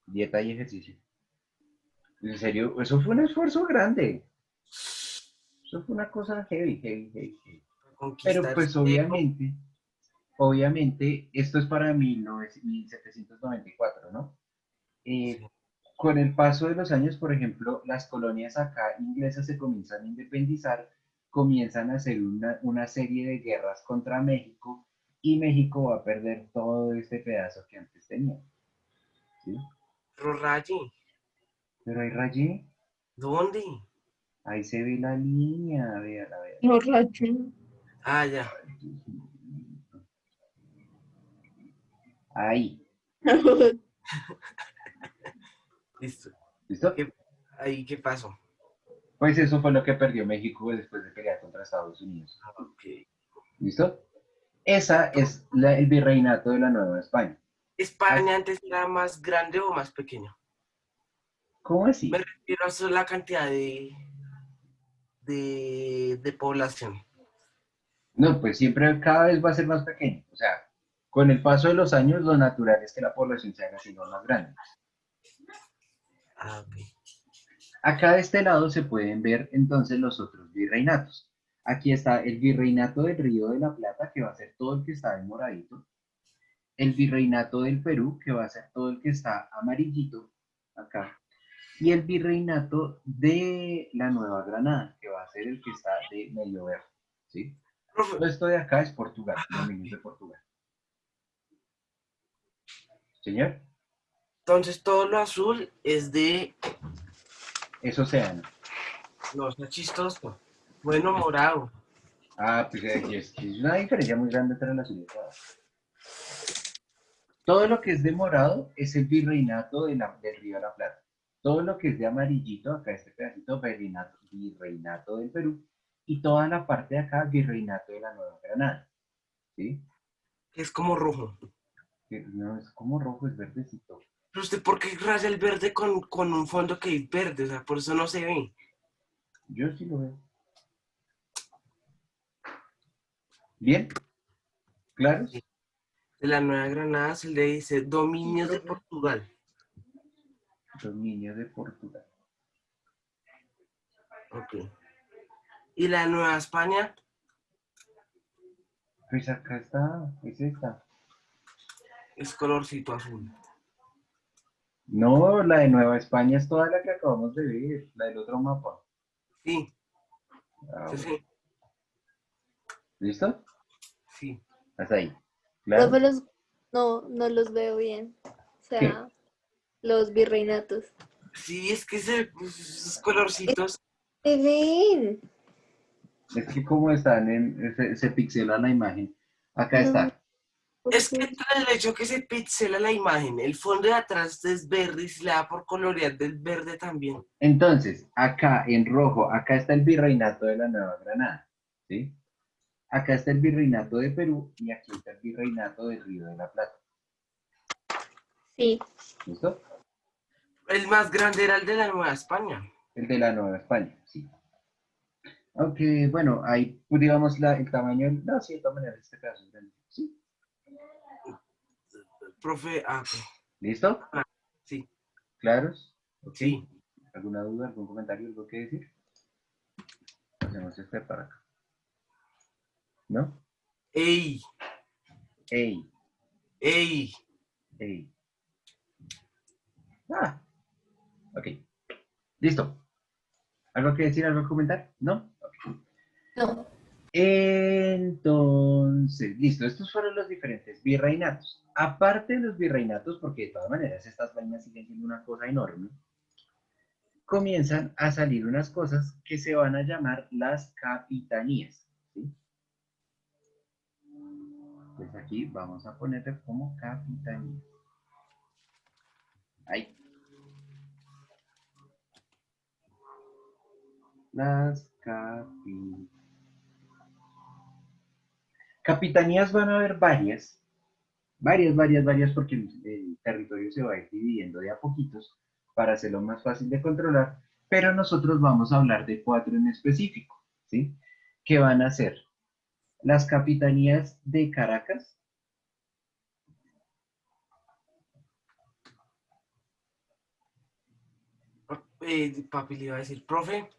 dieta y ejercicio. En serio, eso fue un esfuerzo grande. Eso fue una cosa heavy. Para Pero conquistar. pues obviamente, esto es para 1794, ¿no? Sí. Con el paso de los años, por ejemplo, las colonias acá inglesas se comienzan a independizar, comienzan a hacer una serie de guerras contra México y México va a perder todo este pedazo que antes tenía. ¿Sí? Pero raye, Pero ahí rayé, ¿dónde? ahí se ve la línea, vea. No rachen. Ah, ya. Ahí, Listo. ¿listo? Ahí, ¿qué pasó? Pues eso fue lo que perdió México después de pelear contra Estados Unidos. Ah, ok. ¿Listo? Esa es el virreinato de la Nueva España. ¿España antes era más grande o más pequeño? ¿Cómo así? Me refiero a la cantidad de población. No, pues siempre cada vez va a ser más pequeño. O sea, con el paso de los años, lo natural es que la población se haga siendo más grande. Ah, ok. Acá de este lado se pueden ver entonces los otros virreinatos. Aquí está el virreinato del Río de la Plata, que va a ser todo el que está en moradito. El virreinato del Perú, que va a ser todo el que está amarillito, acá. Y el virreinato de la Nueva Granada, que va a ser el que está de medio verde. ¿Sí? Profe, Todo esto de acá es Portugal, dominios de Portugal. Señor, entonces todo lo azul es de... es océano. No, está chistoso. Bueno, morado. Ah, pues es una diferencia muy grande entre las ciudades. Todo lo que es de morado es el virreinato del Río de la Plata. Todo lo que es de amarillito, acá este pedacito, virreinato del Perú. Y toda la parte de acá, virreinato de la Nueva Granada. ¿Sí? Es como rojo. Que no es como rojo, es verdecito. Pero usted, ¿por qué raya el verde con un fondo que es verde? O sea, por eso no se ve. Yo sí lo veo. ¿Bien? ¿Claros? De la Nueva Granada se le dice Sí, dominios de profe. Portugal. Dominio de Portugal. Ok. Y la Nueva España Pues acá está, es esta. es colorcito azul. No, la de Nueva España es toda la que acabamos de ver, la del otro mapa. Sí, Ah, sí, bueno. sí, ¿Listo? sí. Hasta ahí. Profe, ¿Claro? no los veo bien. O ¿Qué? sea, los virreinatos. Sí, es que esos colorcitos. Se ven. Es que como están se pixela la imagen. Acá No, está. ¿por Es que qué? tras el hecho que se pixela la imagen, el fondo de atrás es verde y se le da por colorear del verde también. Entonces, acá en rojo, acá está el virreinato de la Nueva Granada. ¿Sí? Acá está el virreinato de Perú y aquí está el virreinato del Río de la Plata. Sí. ¿Listo? El más grande era el de la Nueva España. El de la Nueva España, sí. Aunque, bueno, ahí, pues, digamos, el tamaño, no, sí, de todas maneras, este caso es grande. Sí. Profe, ok. ¿Listo? Ah, sí, ¿Claros? ¿Ok? sí. ¿Alguna duda, algún comentario, algo que decir? Hacemos este para acá. ¿No? Ey, Ey, ey. ey. Ah, ok. Listo. ¿Algo que decir, algo que comentar? ¿No? Ok. No. Entonces, listo. Estos fueron los diferentes virreinatos. Aparte de los virreinatos, porque de todas maneras estas vainas siguen siendo una cosa enorme, comienzan a salir unas cosas que se van a llamar las capitanías. ¿Sí? Pues aquí vamos a ponerle como capitanías. Ahí. Las capitanías van a haber varias, porque el territorio se va a ir dividiendo de a poquitos para hacerlo más fácil de controlar, pero nosotros vamos a hablar de 4 en específico, ¿sí? Que van a ser las capitanías de Caracas, Papi le iba a decir, profe,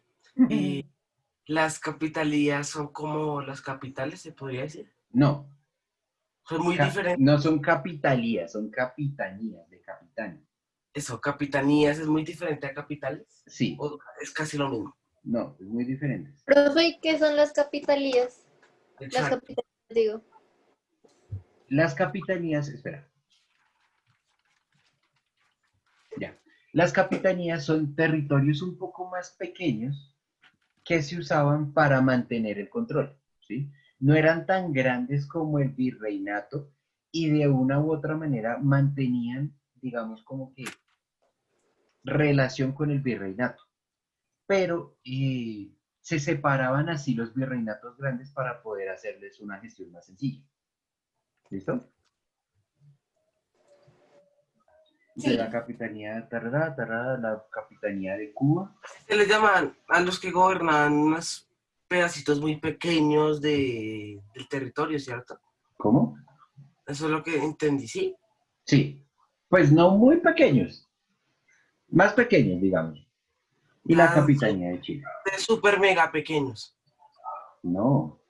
las capitalías son como las capitales, se podría decir. no, Son muy diferentes. no son capitalías, son capitanías de capitán. Eso, capitanías es muy diferente a capitales. Sí, O es casi lo mismo. no, es muy diferentes. Profe, ¿y qué son las capitalías? Las Exacto. capitales, digo. Las capitanías, espera, ya. Las capitanías son territorios un poco más pequeños que se usaban para mantener el control, ¿sí? No eran tan grandes como el virreinato y de una u otra manera mantenían, digamos, como que relación con el virreinato, pero se separaban así los virreinatos grandes para poder hacerles una gestión más sencilla. ¿Listo? de Sí. la capitanía, tarara, tarara, la capitanía de Cuba. Se les llaman a los que gobernan unos pedacitos muy pequeños del territorio, ¿cierto? ¿Cómo? Eso es lo que entendí, ¿sí? Sí, pues no muy pequeños, más pequeños, digamos. Y la Ah, capitanía de Chile. de súper mega pequeños. No,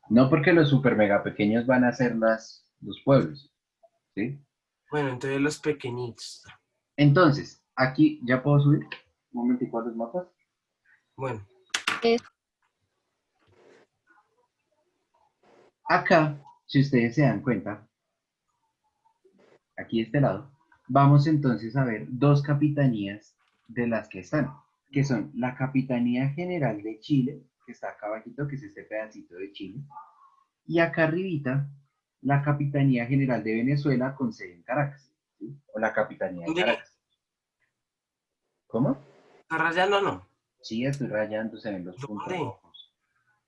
no porque los super mega pequeños van a ser los pueblos, ¿sí? Bueno, entonces los pequeñitos. Entonces, aquí ya puedo subir un momentico a los mapas. Bueno, Acá, si ustedes se dan cuenta, aquí de este lado, vamos entonces a ver dos capitanías de las que están, que son la Capitanía General de Chile, que está acá abajito, que es este pedacito de Chile, y acá arribita, la Capitanía General de Venezuela con sede en Caracas, ¿sí? O la Capitanía de ¿dónde? Caracas. ¿Cómo? ¿Está rayando o no? Sí, estoy rayando, se ven los puntos ¿Dónde? rojos.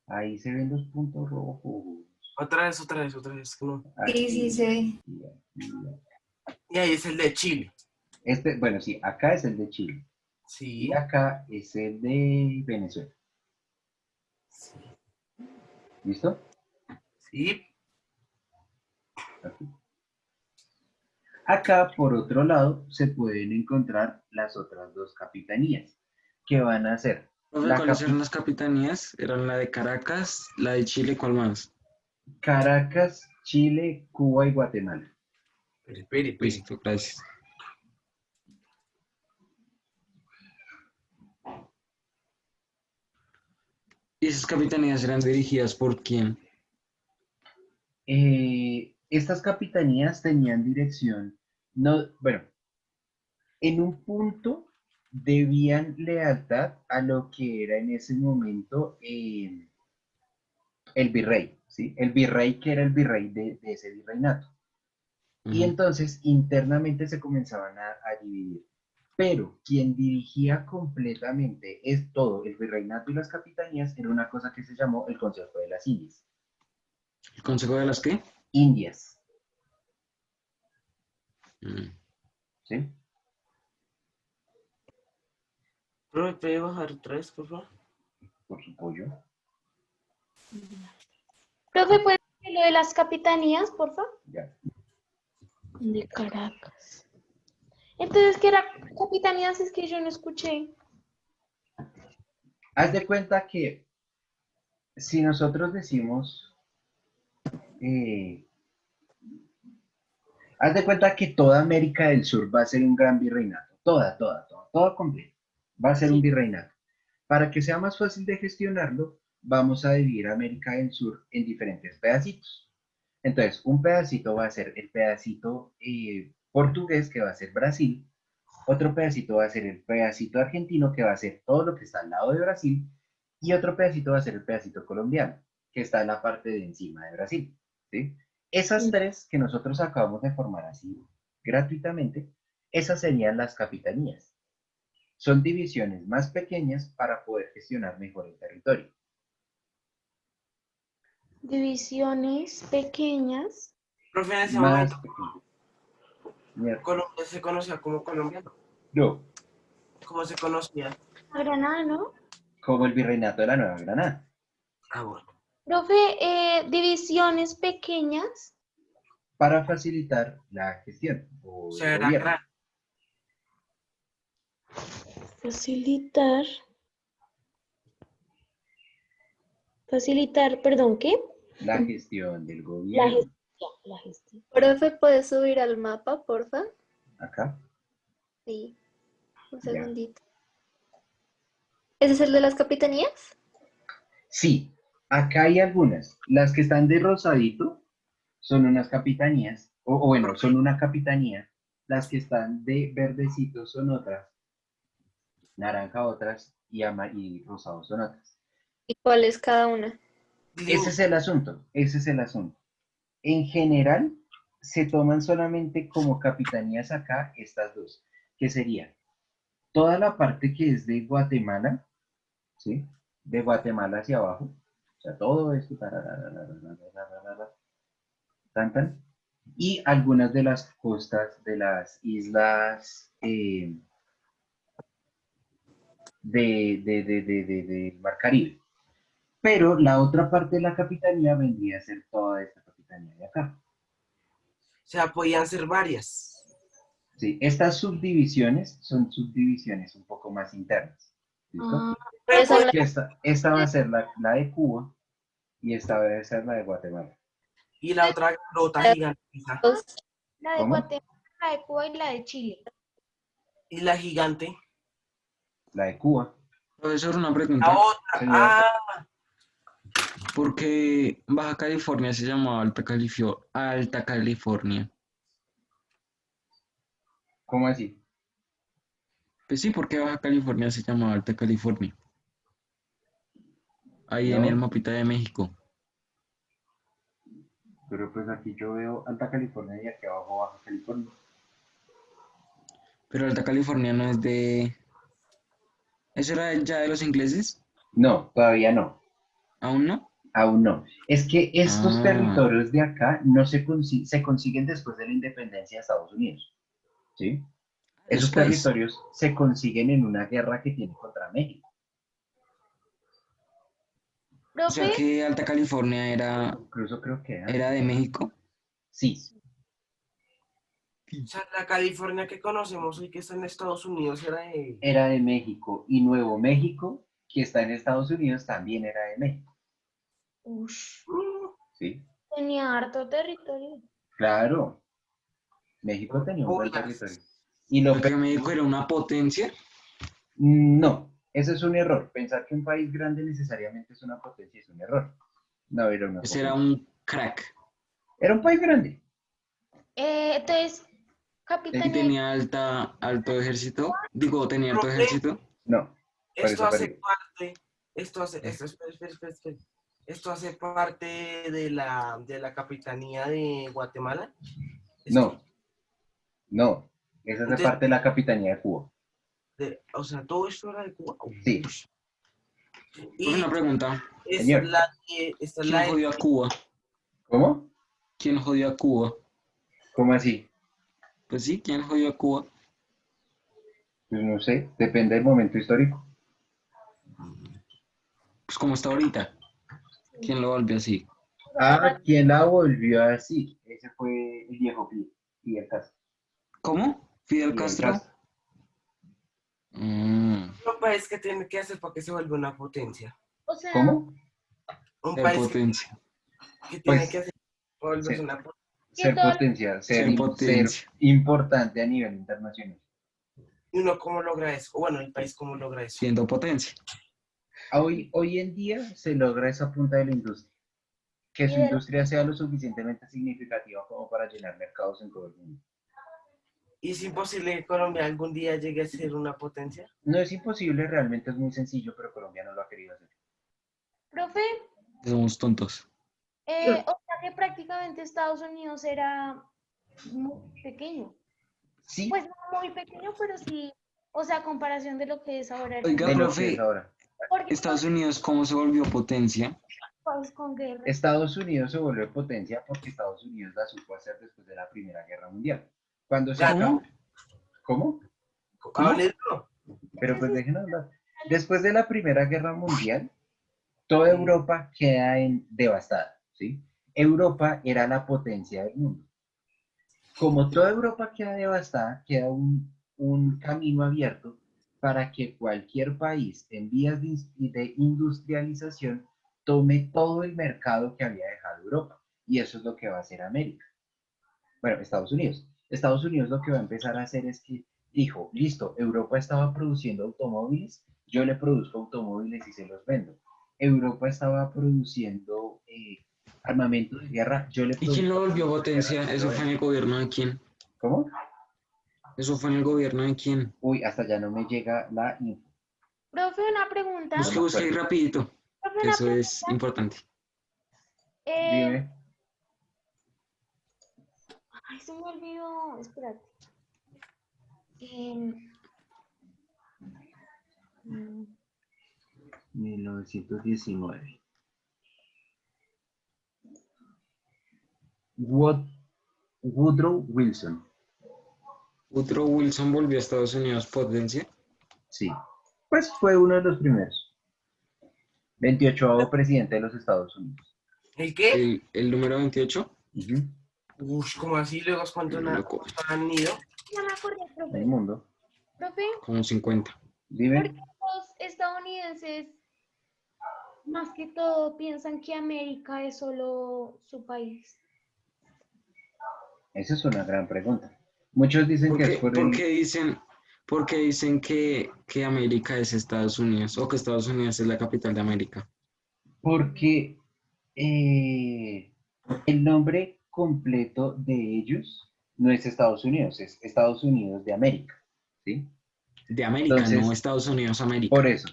Ahí se ven los puntos rojos. Otra vez, que no. Sí, sí, Aquí, se ve. aquí, aquí. Y ahí es el de Chile. Este, bueno, sí, acá es el de Chile. Y Sí, acá es el de Venezuela. ¿Listo? sí. Aquí. Acá, por otro lado, se pueden encontrar las otras dos capitanías, que van a ser Profe, la ¿cuáles eran las capitanías? Eran la de Caracas, la de Chile, ¿cuál más? Caracas, Chile, Cuba y Guatemala. Espere. Listo, gracias. ¿Y esas capitanías eran dirigidas por quién? Estas capitanías tenían dirección, no, bueno, en un punto debían lealtad a lo que era en ese momento el virrey, ¿sí? El virrey que era el virrey de ese virreinato. Y Ujú. entonces internamente se comenzaban a dividir. Pero quien dirigía completamente es todo el virreinato y las capitanías era una cosa que se llamó el Consejo de las Indias. ¿El Consejo de las qué? Indias, Mm. ¿sí? ¿Pero puede bajar otra vez, por favor? Por su pollo. Profe, ¿puede decir lo de las capitanías, por favor? Ya. De Caracas. Entonces, ¿qué era capitanías? Es que yo no escuché. Haz de cuenta que si nosotros decimos, eh, haz de cuenta que toda América del Sur va a ser un gran virreinato, todo completo, va a ser un Sí. virreinato. Para que sea más fácil de gestionarlo, vamos a dividir América del Sur en diferentes pedacitos. Entonces, un pedacito va a ser el pedacito portugués, que va a ser Brasil, otro pedacito va a ser el pedacito argentino, que va a ser todo lo que está al lado de Brasil, y otro pedacito va a ser el pedacito colombiano, que está en la parte de encima de Brasil, ¿sí? Esas tres que nosotros acabamos de formar así gratuitamente, esas serían las capitanías. Son divisiones más pequeñas para poder gestionar mejor el territorio. Divisiones pequeñas. Profe, en ese Más momento pequeñas. Mierda. Colombia se conocía como Colombia. No, ¿Cómo se conocía? Granada, ¿no? como el virreinato de la Nueva Granada. Ah, bueno. Profe, divisiones pequeñas. Para facilitar la gestión O o el sea, era gobierno. gran. Facilitar. Facilitar, perdón, ¿qué? La gestión del La gobierno. gestión. La gestión. Profe, ¿puedes subir al mapa, porfa? Acá. Sí, un Ya. segundito. ¿Ese es el de las capitanías? Sí, acá hay algunas. Las que están de rosadito son unas capitanías, o bueno, son una capitanía. Las que están de verdecito son otras, naranja otras y rosado son otras. ¿Y cuál es cada una? Ese es el asunto, ese es el asunto. En general, se toman solamente como capitanías acá estas dos, que serían toda la parte que es de Guatemala, ¿sí? De Guatemala hacia abajo, o sea, todo esto, tan, tan. y algunas de las costas de las islas del Mar Caribe. Pero la otra parte de la capitanía vendría a ser toda esta capitanía de acá. O sea, podían ser varias. Sí, estas subdivisiones son subdivisiones un poco más internas. ¿Listo? Ah, Pero esa es Porque esta va a ser la de Cuba y esta va a ser la de Guatemala. y la otra grota la, gigante. la de ¿Cómo? Guatemala, la de Cuba y la de Chile. Y la gigante. La de Cuba. Profesor, una La pregunta. otra. Señor, Ah, ¿Por qué Baja California se llamaba Alta California? ¿cómo así? Pues sí, ¿por qué Baja California se llamaba Alta California? Ahí en el No, mapita de México. pero pues aquí yo veo Alta California y aquí abajo Baja California. Pero Alta California no es de... ¿Eso era ya de los ingleses? No, todavía no. ¿Aún no? Aún no. Es que estos Ah, territorios de acá no se consiguen después de la independencia de Estados Unidos. ¿Sí? Esos después. territorios se consiguen en una guerra que tiene contra México. O sea Profe, que Alta California Incluso creo que era de antes. México. Sí, o sea, la California que conocemos hoy que está en Estados Unidos era de... era de México. Y Nuevo México, que está en Estados Unidos, también era de México. ush, ¿Sí? tenía harto territorio. Claro, México tenía un buen Joyas. territorio. Y O lo sea que México era una potencia. no, ese es un error. Pensar que un país grande necesariamente es una potencia es un error. No era una Ese era potencia. un crack. Era un país grande. Entonces, Y Capitanía de tenía alto ejército. Digo, tenía alto Profe, ejército. No, por esto eso hace perdió. parte, espera. Esto hace parte de la capitanía de Guatemala. Esto, No, no. Esa es de entonces, parte de la capitanía de Cuba. o sea, todo esto era de Cuba. Sí, Pues una Y pregunta. señor. esta es ¿Quién la de, jodió a Cuba? ¿Cómo? ¿Quién jodió a Cuba? ¿Cómo así? Pues sí, ¿quién jodió a Cuba? Pues no sé, depende del momento histórico. Pues como está ahorita. ¿Quién lo volvió así? Ah, ¿quién la volvió así? Ese fue el viejo Fidel Castro. ¿Cómo? ¿Fidel Fidel Castro? Castro. un país que tiene que hacer para que se vuelva una potencia. O sea, ¿Cómo? Un Ser país potencia. que tiene que Pues hacer para volverse ser, una potencia. que ser todo potencia, Ser ser potencia. importante a nivel internacional. ¿Y uno cómo logra eso? O bueno, el país cómo logra eso. Siendo potencia. Hoy en día se logra esa punta de la industria. Que y su de la- industria sea lo suficientemente significativa como para llenar mercados en todo el mundo. ¿Y es imposible que Colombia algún día llegue a ser una potencia? No es imposible, realmente es muy sencillo, pero Colombia no lo ha querido hacer. profe, Somos tontos. o sea que prácticamente Estados Unidos era muy pequeño. Sí, Pues no muy pequeño, pero sí, o sea, a comparación de lo que es ahora era Oiga, de lo que es profe, ahora. porque Estados Unidos, ¿cómo se volvió potencia? pues, con guerra. Estados Unidos se volvió potencia porque Estados Unidos la supo hacer después de la Primera Guerra Mundial. Cuando se Ganó. acabó, ¿Cómo? ¿cómo? ¿Cómo? Háblelo. Pero pues déjenme hablar. Después de la Primera Guerra Mundial, toda Sí. Europa queda devastada, ¿sí? Europa era la potencia del mundo. Como toda Europa queda devastada, queda un camino abierto para que cualquier país en vías de industrialización tome todo el mercado que había dejado Europa. Y eso es lo que va a hacer América. Bueno, Estados Unidos. Estados Unidos lo que va a empezar a hacer es que dijo, listo, Europa estaba produciendo automóviles, yo le produzco automóviles y se los vendo. Europa estaba produciendo armamento de guerra, yo le ¿Y quién lo produzco volvió armamento de guerra y potencia? se lo ¿Eso fue en vendo. el gobierno de quién? ¿Cómo? ¿Eso fue en el gobierno de quién? Uy, hasta ya no me llega la info, Profe, una pregunta. no Busque, me busque ahí acuerdo. rapidito, Profe, que una eso es pregunta. importante. Eh, Dime, ay, se me olvidó. Espérate. Em, mm, 1919. What Woodrow Wilson. Woodrow Wilson volvió a Estados Unidos potencia. Sí. Pues fue uno de los primeros. 28º presidente de los Estados Unidos. ¿El qué? El número 28. Ujú. Ush, ¿cómo así? Luego, ¿cuántos Loco. han ido? Ya me acordé, El profe. mundo. Profe, Como 50. ¿por Dime. qué los estadounidenses más que todo piensan que América es solo su país? Esa es una gran pregunta. Muchos dicen que es por ¿Por el... qué dicen que América es Estados Unidos o que Estados Unidos es la capital de América? Porque el nombre completo de ellos no es Estados Unidos, es Estados Unidos de América, ¿sí? De América, no Entonces, Estados Unidos, América. por eso,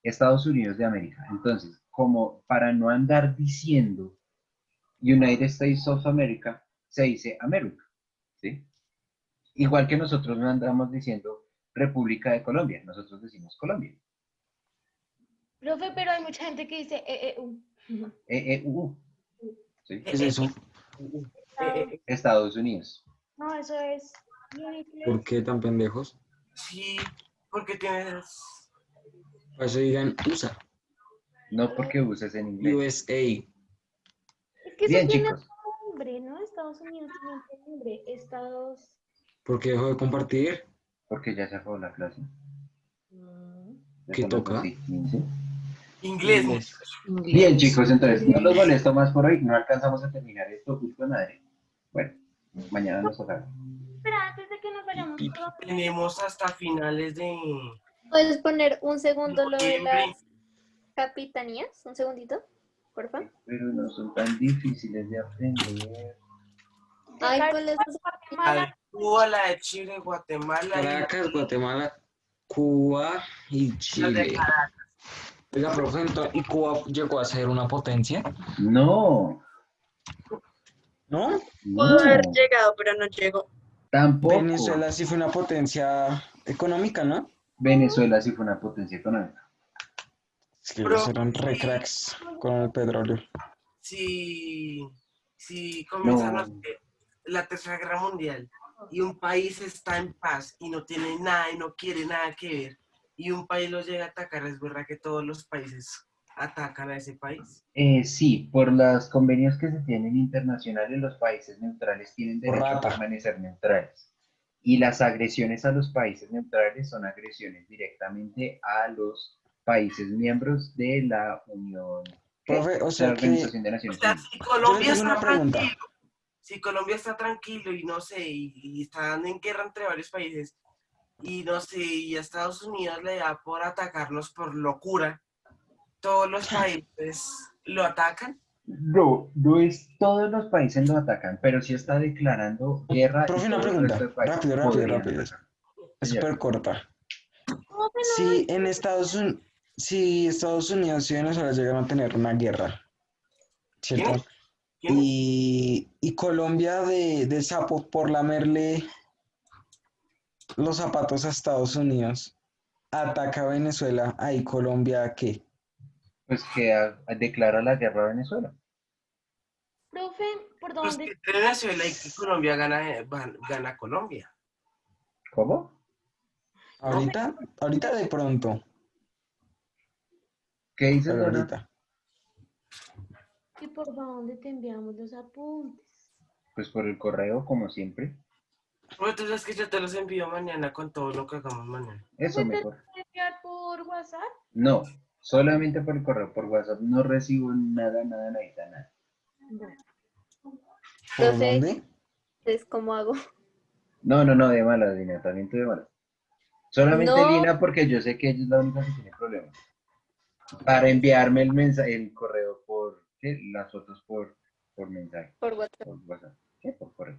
Estados Unidos de América. Entonces, como para no andar diciendo United States of America, se dice América, ¿sí? Igual que nosotros no andamos diciendo República de Colombia, nosotros decimos Colombia. Profe, pero hay mucha gente que dice EEU, ¿sí? ¿Qué es eso? Estados Unidos. No, eso es ¿Por qué tan pendejos? Sí, porque tienes... Para eso digan USA, No porque uses en inglés. USA. Es que eso Bien, tiene chicos. otro nombre, ¿no? Estados Unidos tiene otro nombre. Estados... ¿Por qué dejó de compartir? Porque ya se acabó la clase. Ya ¿Qué son las toca? 2:15. Inglés. Inglés. Bien, chicos, entonces no los molesto más por hoy. No alcanzamos a terminar esto justo madre. Bueno, mañana nos tocará. Espera, antes de que nos vayamos, Pi, profe, Tenemos hasta finales de ¿Puedes poner un segundo lo de noviembre. las capitanías? Un segundito, por favor. Pero no son tan difíciles de aprender. Ay, ¿cuál es? La Guatemala, de Cuba, la de Chile, Guatemala y Caracas, Guatemala, Cuba y las de Chile. Caracas. Oiga, profe, ¿y Cuba llegó a ser una potencia? No, ¿No? Pudo haber no, llegado, pero no llegó. tampoco. Venezuela sí fue una potencia económica, ¿no? Venezuela sí fue una potencia económica. Es que Pero ellos eran re sí, cracks con el petróleo. si comienza, no No, sé, la Tercera Guerra Mundial y un país está en paz y no tiene nada y no quiere nada que ver y un país lo llega a atacar, ¿es verdad que todos los países atacan a ese país? sí, por los convenios que se tienen internacionales, los países neutrales tienen Por derecho a rata. permanecer neutrales. Y las agresiones a los países neutrales son agresiones directamente a los países miembros de la Unión, ¿qué? Profe, o De la sea que Organización de O Naciones sea, Unidas. si yo le Colombia tengo una está pregunta. tranquilo, si Colombia está tranquilo y no sé, y están en guerra entre varios países, y no sé, y a Estados Unidos le da por atacarnos por locura, todos los países lo atacan. No, no es todos los países lo atacan, pero sí está declarando guerra y Profe, una todo el resto de pregunta. países Rápido. podrían Es atacar. Señor, súper corta. profe, no, Si en si Estados Unidos y Venezuela llegan a tener una guerra, ¿cierto? ¿Quiénes? Y Colombia de sapo por lamerle los zapatos a Estados Unidos, ataca a Venezuela, ahí Colombia, ¿qué? pues que declara la guerra a Venezuela. profe, ¿por Pues dónde? que entre Venezuela y que Colombia gana Colombia. ¿Cómo? Ahorita de pronto, ¿Qué dices, pero Dora? ahorita. ¿Y por dónde te enviamos los apuntes? Pues por el correo, como siempre. Pues tú sabes que yo te los envío mañana con todo lo que hagamos mañana. Eso ¿Profe, te mejor. lo puedo enviar por WhatsApp? No, solamente por el correo, por WhatsApp. No recibo nada, nada. Bueno, ¿Por Profe, dónde? ¿es cómo hago? No, de malas, Lina, también tú de malas. Solamente No, Lina, porque yo sé que ella es la única que tiene problemas. Para enviarme el mensaje, el correo por, ¿qué? Las fotos por mensaje, por WhatsApp. por WhatsApp, ¿qué? Por correo.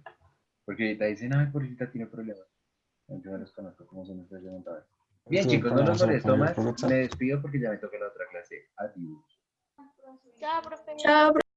Porque ahorita dicen, ay, por ahorita tiene problemas. Yo no los conozco, como se me está llamando. Bien, Tuve chicos, no los problemas solo molesto con el más. por WhatsApp. Me despido porque ya me toca la otra clase. Adiós. chao, profe. Chao,